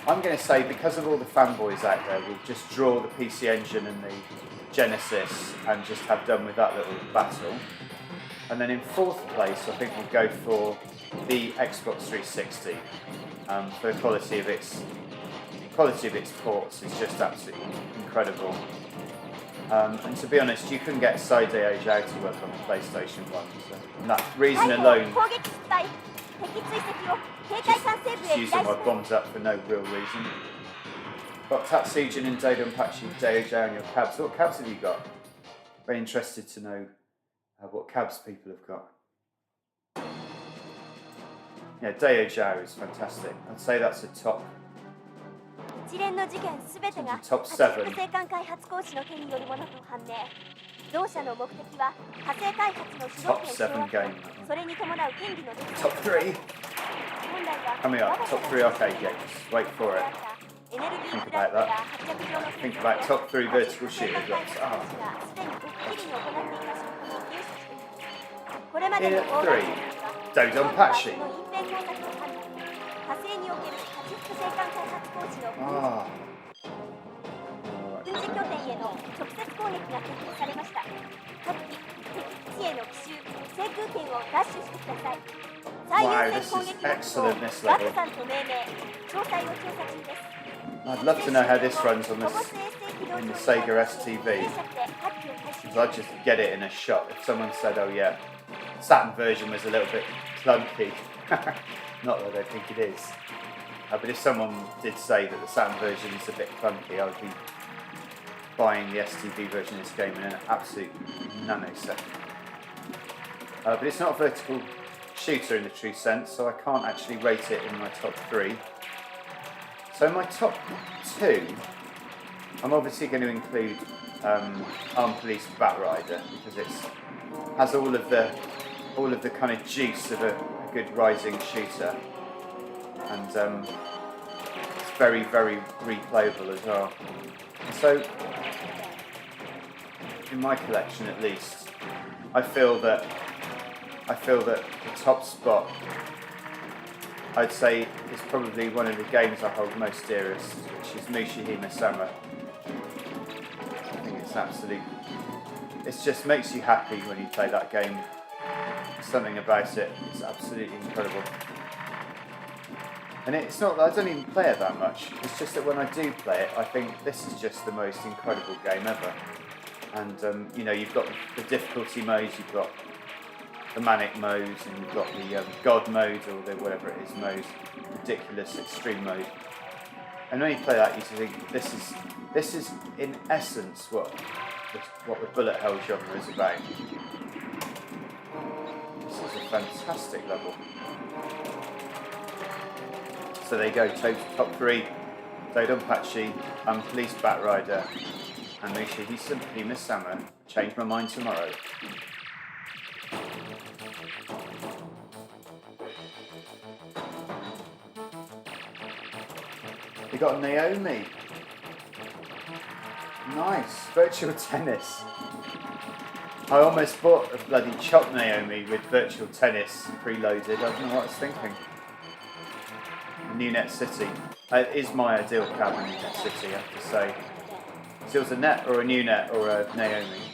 I'm going to say, because of all the fanboys out there, we'll just draw the PC Engine and the Genesis and just have done with that little battle. And then in 4th place, I think we'll go for the Xbox 360. For the quality of its ports is just absolutely incredible. And to be honest, you couldn't get Saideo Zhao to work on the PlayStation 1. So that reason alone, just using my bombs up for no real reason. Got Tatsujin and Dodonpachi, Deo Zhao and your cabs. What cabs have you got? Very interested to know what cabs people have got. Yeah, Deo Zhao is fantastic. I'd say that's a top 一連の事件すべてが top 8 7. 火星間開発講師の件によるものと判明。同社の目的は火星開発の主導 Top 権 7 掌握 game. それに伴う権利の独占 Top 3. 本来は Coming up, top 3 arcade games. Wait for it. エネルギー Think プラ about ントや that. 発着場の Think about top 3 vertical shooter drops. がすでにドッキリに行っていた仕事に入手していますこれまでの In 大 at 型 3, Dodonpachi. の隠蔽工作を管理火星における8副星間開発工事の Ah. 軍事拠点への直接攻撃が決定されました。各機、敵基地への奇襲、制空権を奪取してください。最優先攻撃目標、ガッさんと命名、詳細を調査中です。I'd love to know how this runs on this in the Sega STV. Because I'd just get it in a shot. If someone said, oh yeah, Saturn version was a little bit clunky. Not that I think it is. But if someone did say that the Saturn version is a bit clunky, I would be buying the STV version of this game in an absolute nanosecond. But it's not a vertical shooter in the true sense, so I can't actually rate it in my top 3. So my top 2, I'm obviously going to include Armed Police Batrider, because it has all of the kind of juice of a good rising shooter, and it's very, very replayable as well. So in my collection, at least, I feel that the top spot, I'd say, is probably one of the games I hold most dearest, which is Mushihime Sama. I think it's absolute. It just makes you happy when you play that game. Something about it is absolutely incredible. And it's not that I don't even play it that much. It's just that when I do play it, I think this is just the most incredible game ever. And you've got the difficulty modes, you've got the manic modes, and you've got the God mode, or the whatever it is mode, ridiculous extreme mode. And when you play that, you think this is in essence what the bullet hell genre is about. This is a fantastic level. So there you go, top 3. Dodonpachi, Police Batrider, and Mushi Misama. Change my mind tomorrow. We got Naomi. Nice. Virtual tennis. I almost bought a bloody Chop Naomi with virtual tennis preloaded. I don't know what I was thinking. New Net City. It is my ideal cab in New Net City, I have to say. So it was a net or a new net or a Naomi.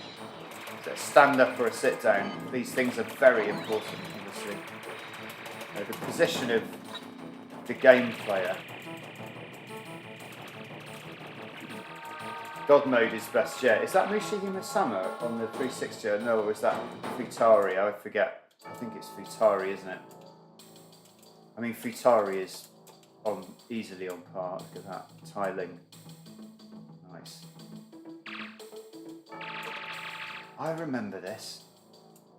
So a stand up or a sit down. These things are very important, obviously. The position of the game player. God mode is best, yeah. Is that Mushihime Sama on the 360? No, or is that Futari? I forget. I think it's Futari, isn't it? I mean, Futari is easily on par. Look at that. Tiling. Nice. I remember this.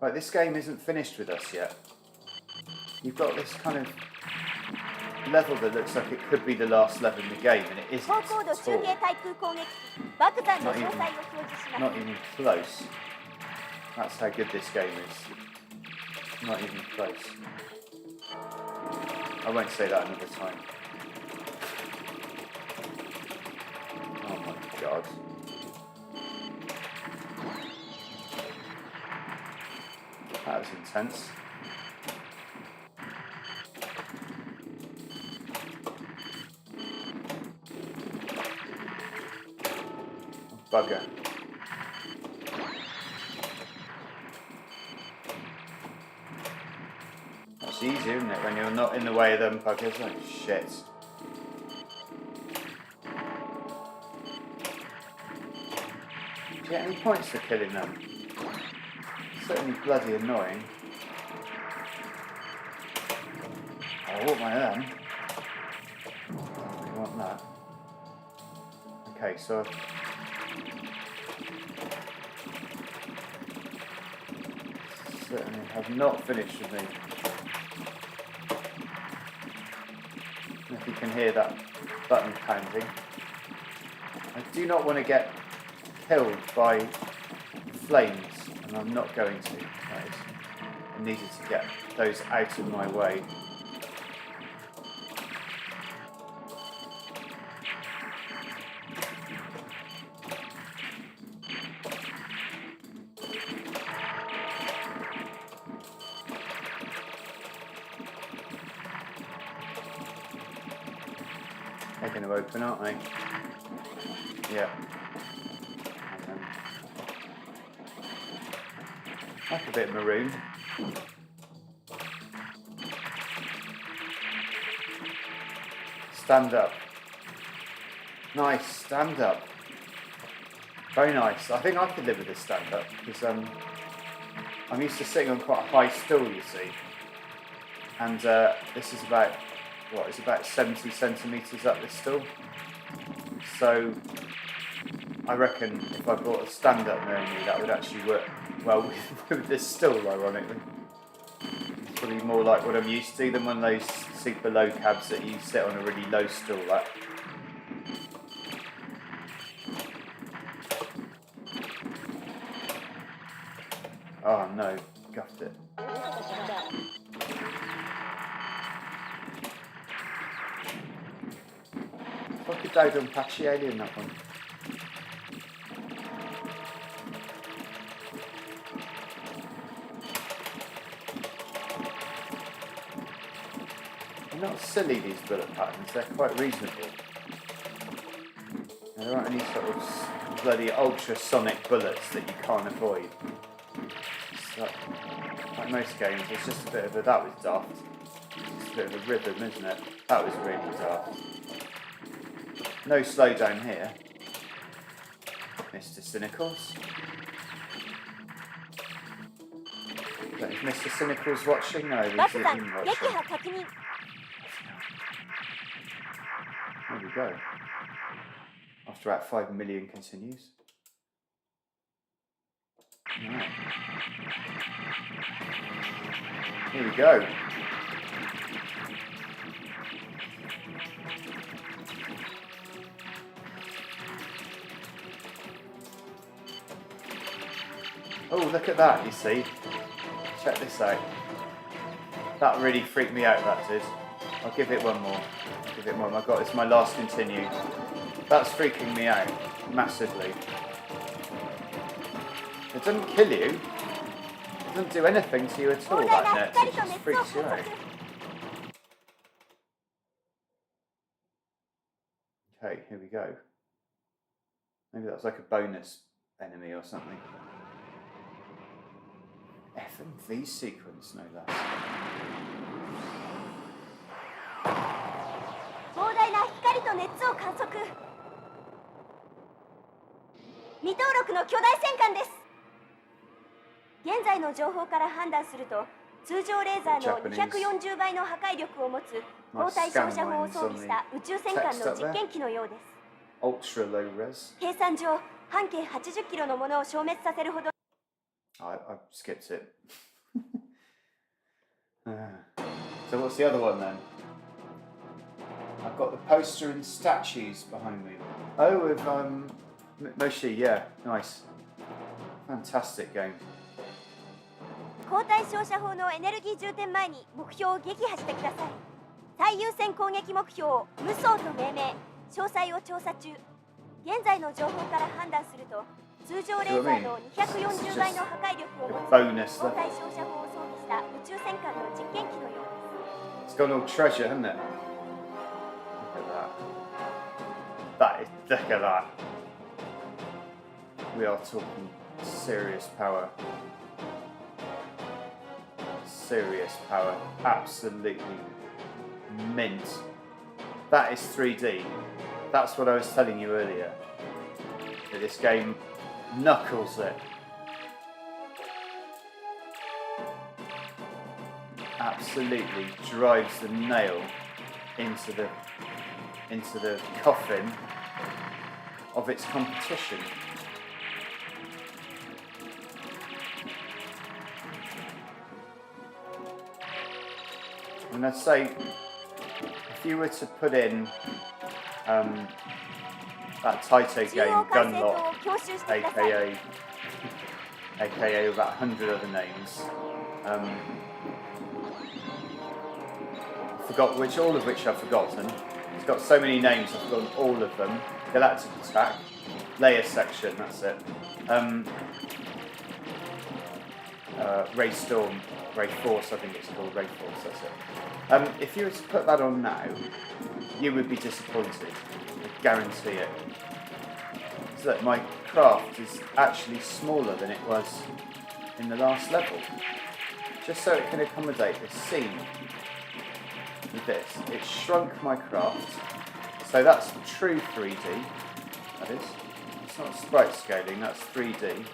Right, this game isn't finished with us yet. You've got this kind of level that looks like it could be the last level in the game, and it isn't at all. Not even close. That's how good this game is. Not even close. I won't say that another time. Oh my god. That was intense. Bugger. That's easy, isn't it, when you're not in the way of them buggers? Oh shit. Do you get any points for killing them? Certainly bloody annoying. I want one of them. I want that. Okay, so certainly have not finished with me. If you can hear that button pounding. I do not want to get killed by flames, and I'm not going to. I needed to get those out of my way. They're going to open, aren't they? Yeah. Like a bit maroon. Stand up. Nice, stand up. Very nice. I think I could live with this stand up because I'm used to sitting on quite a high stool, you see. And this is about, it's about 70 centimetres up this stool. So I reckon if I bought a stand-up only, that would actually work well with this stool, ironically. It's probably more like what I'm used to than one of those super low cabs that you sit on a really low stool like. Oh no, guffed it. Like a Dodonpachi alien, that one. They're not silly, these bullet patterns, they're quite reasonable. There aren't any sort of bloody ultrasonic bullets that you can't avoid. Like most games, it's just a bit of a, that was daft. It's just a bit of a rhythm, isn't it? That was really daft. No slowdown here, Mr. Cynicals. Is Mr. Cynicals watching? No, he's watching. There we go. After about 5 million continues. Right. Here we go. Oh, look at that, you see. Check this out. That really freaked me out, that did. I'll give it one more. Give it one. It's my last continue. That's freaking me out massively. It doesn't kill you. It doesn't do anything to you at all, that net. It just freaks you out. Okay, here we go. Maybe that was like a bonus enemy or something. F&V sequence, no less. 膨大な光と熱を観測。未登録の巨大戦艦です。現在の情報から判断すると、通常レーザーの240倍の破壊力を持つ高対照射砲を装備した宇宙戦艦の実験機のようです。Ultra low res. 計算上、半径80キロのものを消滅させるほど。I skipped it. So what's the other one then? I've got the poster and statues behind me. Oh, with Moshi, yeah, nice. Fantastic game. 高対照射砲のエネルギー充填前に目標を撃破してください。最優先攻撃目標を無双と命名。詳細を調査中。現在の情報から判断すると、通常レーザーの240倍の破壊力を持つ高対照射砲を装備した宇宙戦艦の実験機のようです。It's got all treasure, hasn't it? Look at that. Look at that. We are talking serious power. Serious power. Absolutely mint. That is 3D. That's what I was telling you earlier. That this game knuckles it. Absolutely drives the nail into the coffin of its competition. And I'd say, if you were to put in that Taito game, Gunlock, aka about 100 other names, all of which I've forgotten. It's got so many names, I've forgotten all of them. Galactic Attack, Layer Section, that's it. Ray Storm, Ray Force, I think it's called, Ray Force, that's it. If you were to put that on now, you would be disappointed. I guarantee it. So look, my craft is actually smaller than it was in the last level. Just so it can accommodate this scene. With this, it shrunk my craft. So that's true 3D, that is. It's not sprite scaling, that's 3D.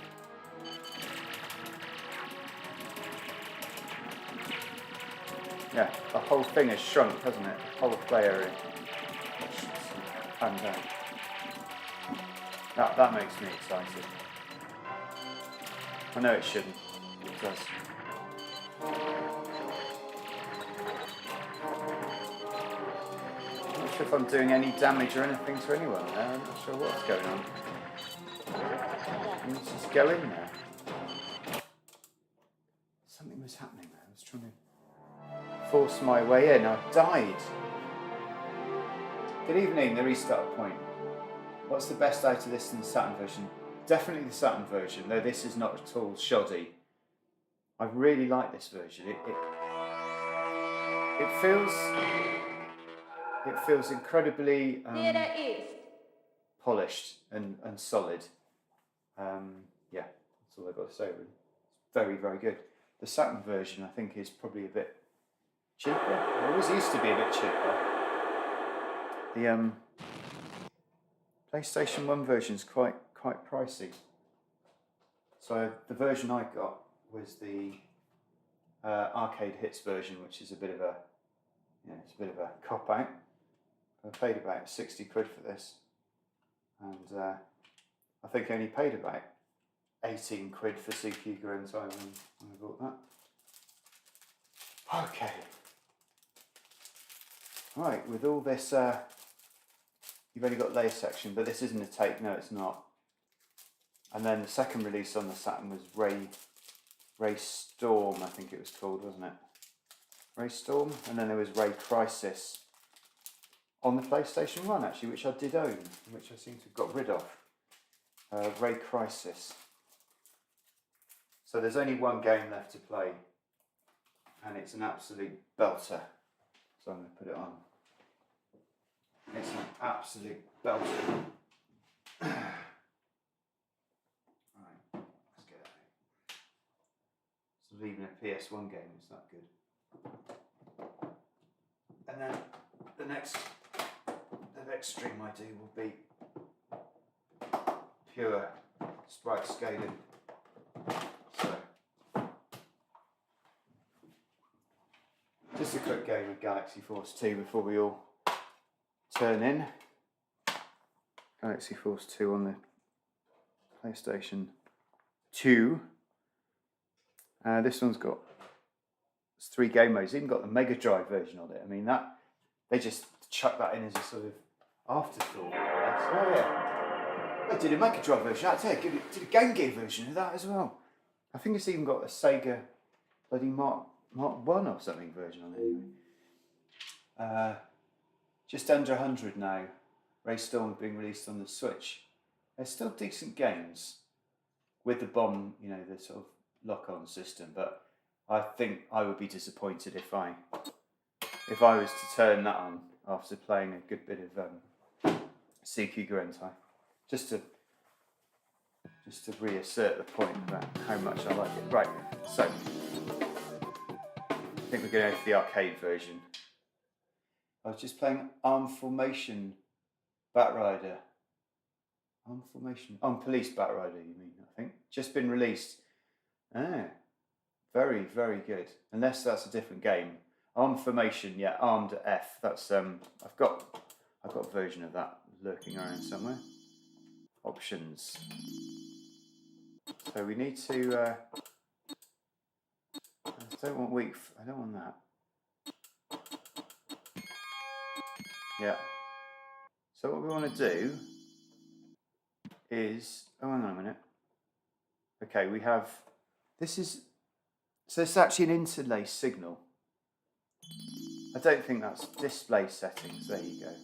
Yeah, the whole thing is shrunk, hasn't it? The whole play area. And down. That makes me excited. I know it shouldn't. It does. I'm not sure if I'm doing any damage or anything to anyone there. I'm not sure what's going on. Let's just go in there. Something was happening there. I was trying to force my way in. I died. Good evening, the restart point. What's the best out of this in the Saturn version? Definitely the Saturn version, though this is not at all shoddy. I really like this version. It feels incredibly polished and solid. Yeah, that's all I've got to say. Really. Very, very good. The Saturn version, I think, is probably a bit cheaper. It always used to be a bit cheaper. The PlayStation 1 version is quite pricey. So the version I got was the Arcade Hits version, which is a bit of a cop out. I paid about 60 quid for this, and I think I only paid about 18 quid for CQ Grand Time when I bought that. Okay. Right, with all this, you've only got layer section, but this isn't a tape, no it's not. And then the second release on the Saturn was Ray Storm, I think it was called, wasn't it? Ray Storm, and then there was Ray Crisis on the PlayStation 1 actually, which I did own, which I seem to have got rid of. Ray Crisis. So there's only one game left to play, and it's an absolute belter. So I'm going to put it on. It's an absolute belter. Right, let's get it out. So even a PS1 game is that good. And then the next stream I do will be pure sprite scaling. So just a quick game of Galaxy Force 2 before we all turn in. Galaxy Force 2 on the PlayStation 2. This one's got 3 game modes. Even got the Mega Drive version on it. I mean, that they just chuck that in as a sort of afterthought. Oh yeah, they did a Mega Drive version. I tell you, did a Game Gear version of that as well. I think it's even got a Sega bloody Mark 1 or something version on it anyway. Just under 100 now. Ray Storm being released on the Switch. They're still decent games with the bomb, you know, the sort of lock-on system, but I think I would be disappointed if I was to turn that on after playing a good bit of CQ Gurentai. Just to reassert the point about how much I like it. Right, so I think we're going to go for the arcade version. I was just playing Armed Formation Batrider. Police Batrider, you mean, I think. Just been released. Ah, very, very good. Unless that's a different game. Armed Formation, yeah, Armed F. That's I've got a version of that lurking around somewhere. Options. So we need to I don't want that. Yeah. So what we want to do is, oh hang on a minute. Okay, we have, so it's actually an interlace signal. I don't think that's display settings, there you go.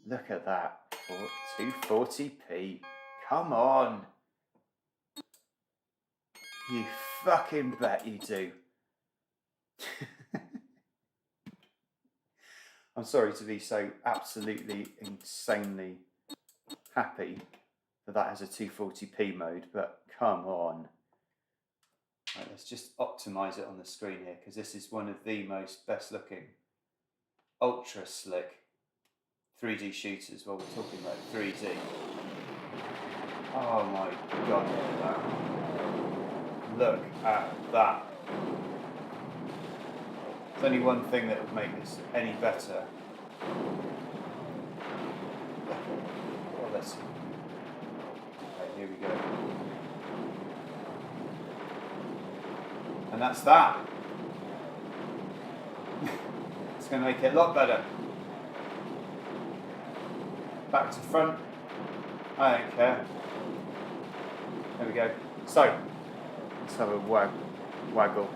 Look at that, 240p, come on. You fucking bet you do. I'm sorry to be so absolutely insanely happy that has a 240p mode, but come on. Right, let's just optimize it on the screen here, because this is one of the most best looking, ultra slick 3D shooters while we're talking about 3D. Oh my god, look at that. Look at that. There's only one thing that would make this any better. Well, let's see. Okay, here we go. And that's that. It's going to make it a lot better. Back to front. I don't care. There we go. So, let's have a waggle.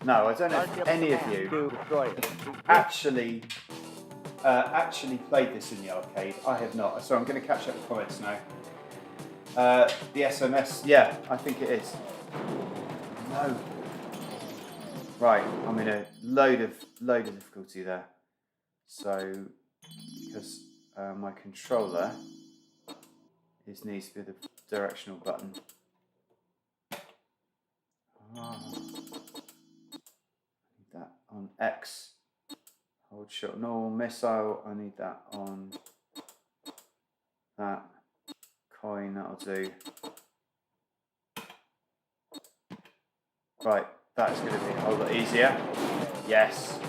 No, I don't know if any of you actually played this in the arcade. I have not. So I'm going to catch up with comments now. The SMS, yeah, I think it is. No. Right, I'm in a load of difficulty there. So, because my controller needs to be the directional button. That on X, hold short normal missile. I need that on that coin, that'll do. Right, that's going to be a whole lot easier. Yes.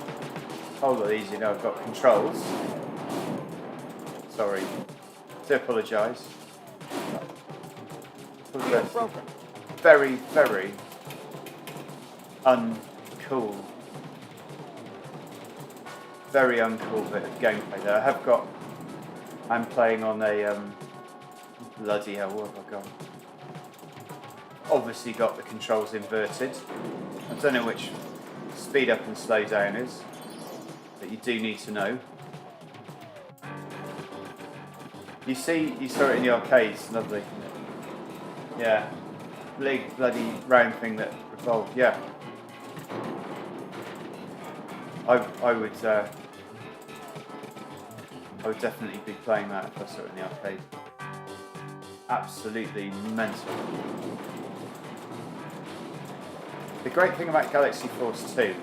A whole lot easier now I've got controls. Sorry. Do apologise. Very, very uncool. Very uncool bit of gameplay there. I'm playing on a, bloody hell, where have I gone? Obviously got the controls inverted. I don't know which speed up and slow down is, but you do need to know. You saw it in the arcades, lovely. Yeah, big bloody round thing that revolved. Yeah, I would definitely be playing that if I saw it in the arcade. Absolutely mental. The great thing about Galaxy Force 2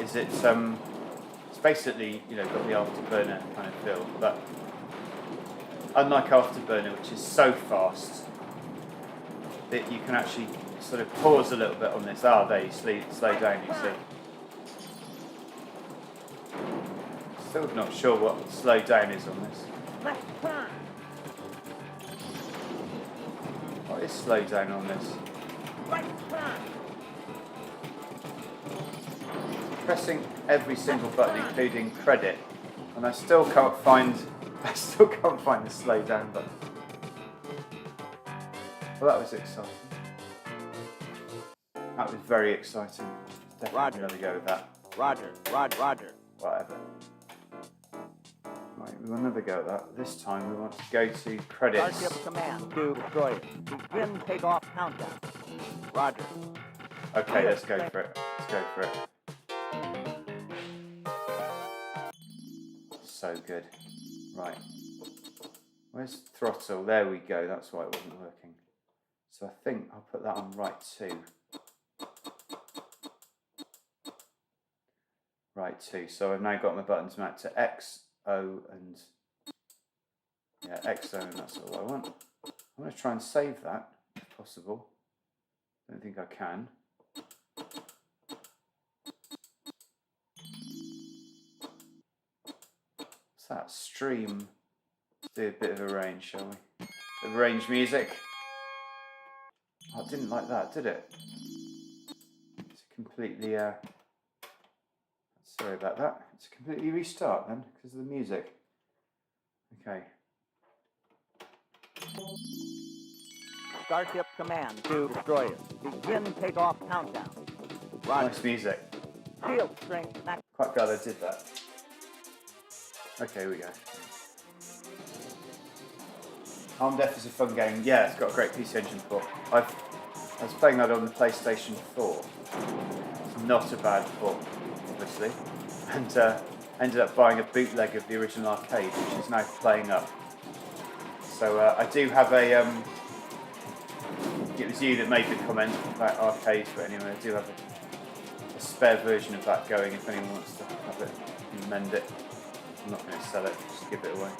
is it's basically, got the Afterburner kind of feel, but unlike Afterburner, which is so fast that you can actually sort of pause a little bit on this. There you slow down, you see. Still not sure what slow down is on this. What is slow down on this? Pressing every single button, including credit, and I still can't find the slow down button. Well, that was exciting. That was very exciting. Definitely gonna go with that. Roger. Whatever. Right, we will never go with that. This time we want to go to credits. Starship command to destroyer. Begin takeoff countdown. Roger. Okay, let's go for it. So good. Right. Where's throttle? There we go. That's why it wasn't working. So I think I'll put that on right 2. Right 2. So I've now got my buttons mapped to X, O, and X, O, and that's all I want. I'm going to try and save that, if possible. Don't think I can. What's that? Stream. Let's do a bit of a range, shall we? Bit of range music. Oh, it didn't like that, did it? It's completely, sorry about that. It's completely restart then, because of the music. Okay. Starship command to destroyer. Begin takeoff countdown. Roger. Nice music. Shield strength max. Quite glad I did that. Okay, here we go. Armed Death is a fun game. Yeah, it's got a great PC Engine port. I was playing that on the PlayStation 4. It's not a bad port, obviously. And ended up buying a bootleg of the original arcade, which is now playing up. So I do have a... it was you that made the comment about arcades, but anyway, I do have a spare version of that going if anyone wants to have it and mend it. I'm not going to sell it, just give it away.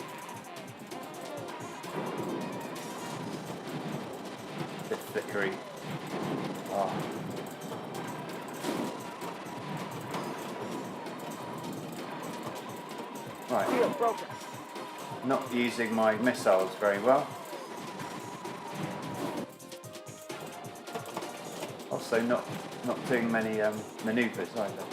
Bit flickery. Oh. Right. Shield broken. Not using my missiles very well. Also not doing many manoeuvres either.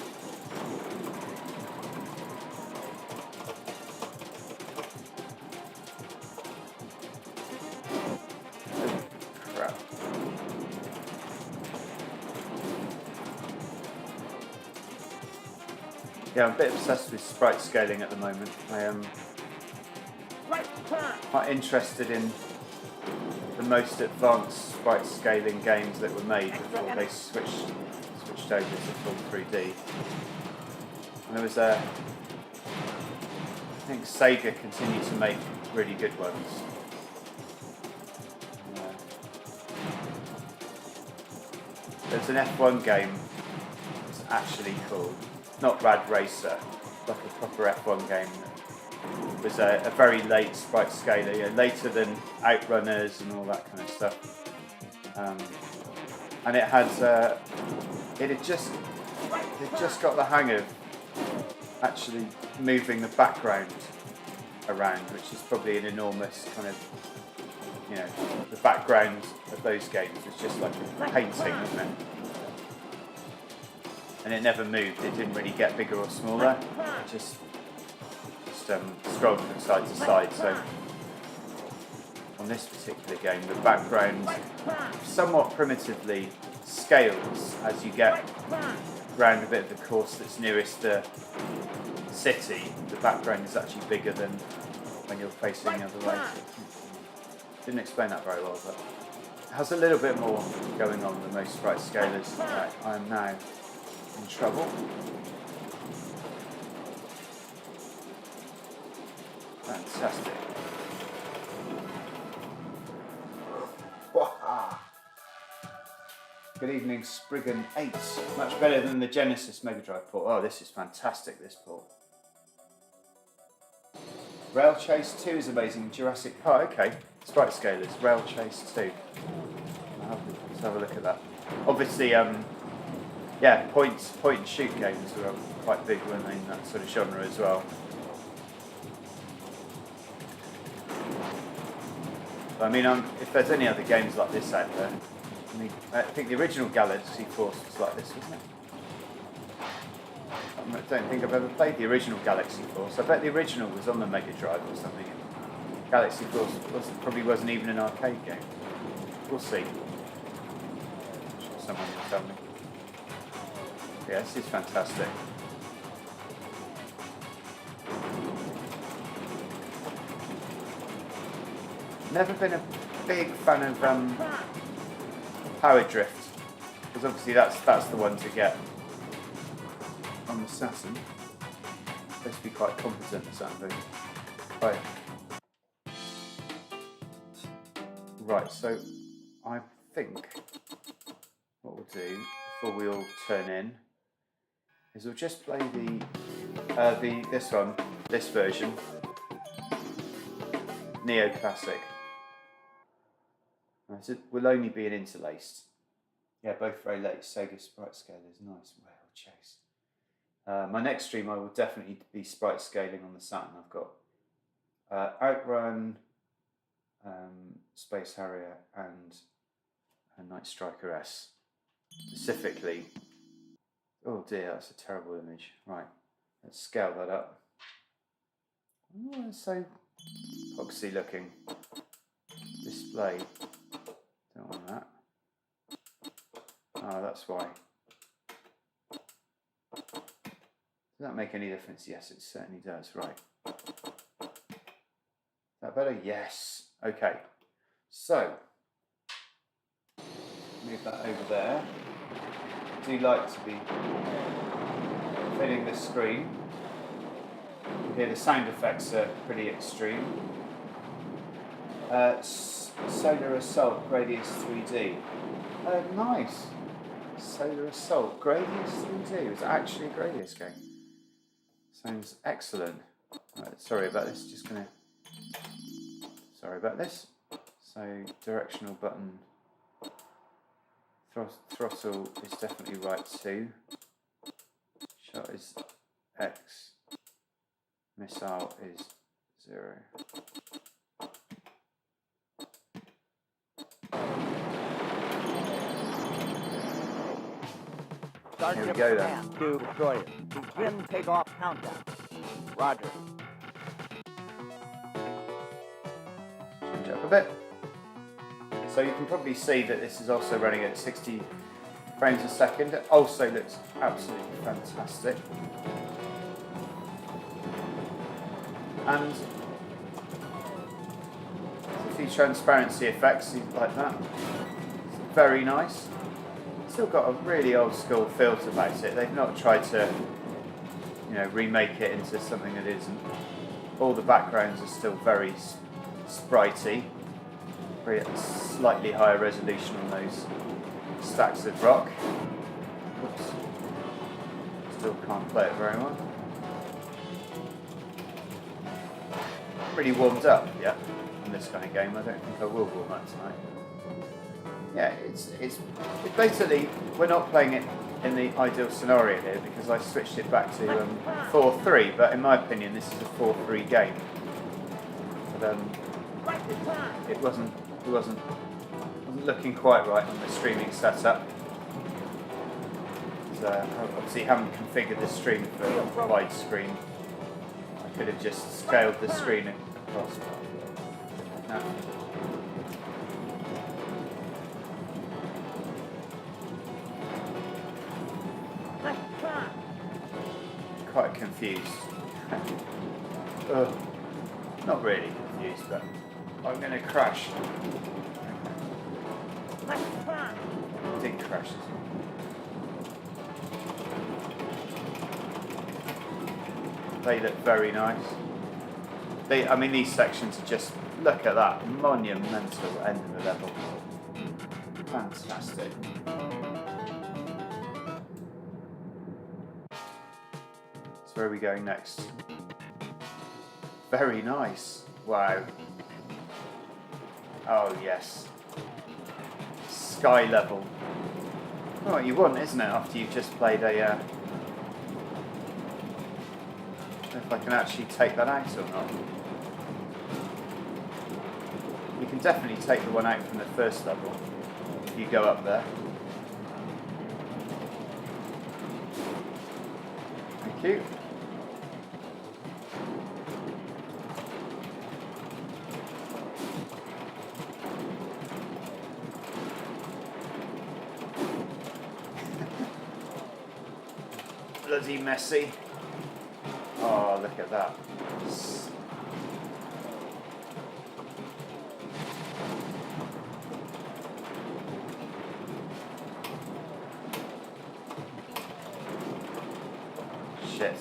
Crap. Yeah, I'm a bit obsessed with sprite scaling at the moment. I am quite interested in the most advanced sprite scaling games that were made before they switched over to full 3D. And there was I think Sega continued to make really good ones. There's an F1 game that's actually called, not Rad Racer, like a proper F1 game. It was a very late sprite scaler, later than Outrunners and all that kind of stuff. and it had they'd just got the hang of actually moving the background around, which is probably an enormous kind of, you know, the background of those games was just like a painting, wasn't it? And it never moved. It didn't really get bigger or smaller. It just scrolled from side to side. So on this particular game, the background somewhat primitively scales as you get around a bit of the course that's nearest the city. The background is actually bigger than when you're facing the other way. Didn't explain that very well, but it has a little bit more going on than most sprite scalers. Right, I am now in trouble. Fantastic. Waha. Good evening, Spriggan 8. Much better than the Genesis Mega Drive port. Oh, this is fantastic, this port. Rail Chase 2 is amazing. Jurassic Park, okay. Sprite Scalers, Rail Chase 2. Let's have a look at that. Obviously, yeah, point and shoot games were quite big, weren't they, in that sort of genre as well. But, I mean, if there's any other games like this out there, I mean, I think the original Galaxy Force was like this, wasn't it? I don't think I've ever played the original Galaxy Force. I bet the original was on the Mega Drive or something. Galaxy Force probably wasn't even an arcade game. We'll see. I'm sure someone will tell me. Yeah, this is fantastic. Never been a big fan of Power Drift, because obviously that's the one to get on the Saturn. Supposed to be quite competent at something. Right. Right, so I think what we'll do before we all turn in is we'll just play this version, Neo Classic. So will only be an interlaced. Yeah, both very late. Sega Sprite Scalers, nice. Rail Chase. My next stream I will definitely be sprite scaling on the Saturn. I've got Outrun, Space Harrier and Night Striker S. Specifically, oh dear, that's a terrible image. Right, let's scale that up. Oh, it's so epoxy looking. Display. Don't want that. Oh, that's why. Does that make any difference? Yes, it certainly does. Right. Is that better? Yes. Okay. So, move that over there. I do like to be filling the screen. You hear the sound effects are pretty extreme. Solar Assault Gradius 3D. Nice. Solar Assault Gradius 3D. It was actually a Gradius game. Sounds excellent. Right, sorry about this. Sorry about this. So directional button. Throttle is definitely right too. Shot is X. Missile is 0. Here we go then. To destroyer. Begin takeoff countdown. Roger. Change up a bit. So you can probably see that this is also running at 60 frames a second. It also looks absolutely fantastic. And a few transparency effects like that. It's very nice. Still got a really old school feel about it. They've not tried to, remake it into something that isn't. All the backgrounds are still very spritey, slightly higher resolution on those stacks of rock. Oops. Still can't play it very well. Not really warmed up yet on this kind of game. I don't think I will warm up tonight. yeah, it's basically, we're not playing it in the ideal scenario here because I switched it back to 4-3, but in my opinion this is a 4-3 game. But it wasn't looking quite right on the streaming setup. So obviously haven't configured the stream for widescreen. I could have just scaled the screen across. No. Quite confused. Ugh. Not really confused, but I'm going to crash. Did crash. They look very nice. I mean, these sections are just, look at that, monumental end of the level. Fantastic. So where are we going next? Very nice. Wow. Oh yes. Sky level. Oh, what you want, isn't it, after you've just played a... if I can actually take that out or not. You can definitely take the one out from the first level if you go up there. Thank you. Bloody messy. Oh, look at that. Shit.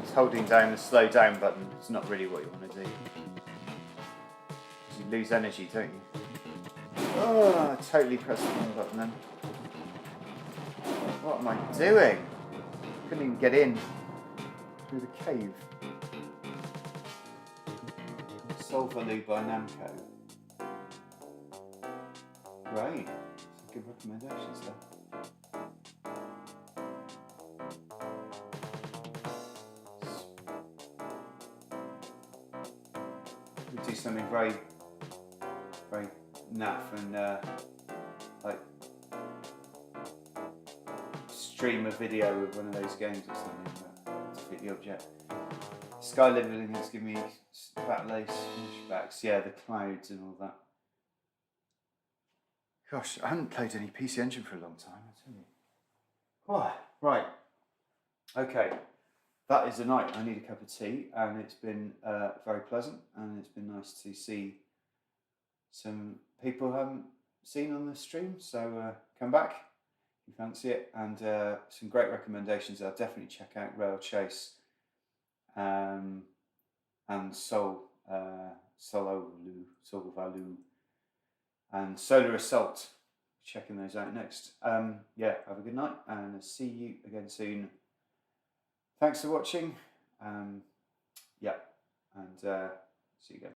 It's holding down the slow down button. It's not really what you want to do. You lose energy, don't you? Oh, I totally pressed the wrong button then. What am I doing? Couldn't even get in through the cave. Solvaloo by Namco. Great. Some good recommendations there. We do something very naff and like stream a video of one of those games or something, but to fit the object. Sky leveling has given me battle flashbacks, yeah, the clouds and all that. Gosh, I haven't played any PC Engine for a long time, I tell you. Oh, right, okay, that is the night. I need a cup of tea, and it's been very pleasant, and it's been nice to see some people I haven't seen on the stream, so come back if you fancy it, and some great recommendations. I'll definitely check out Rail Chase and Solvaloo and Solar Assault. Checking those out next. Yeah, have a good night, and I'll see you again soon. Thanks for watching. Yeah, and see you again.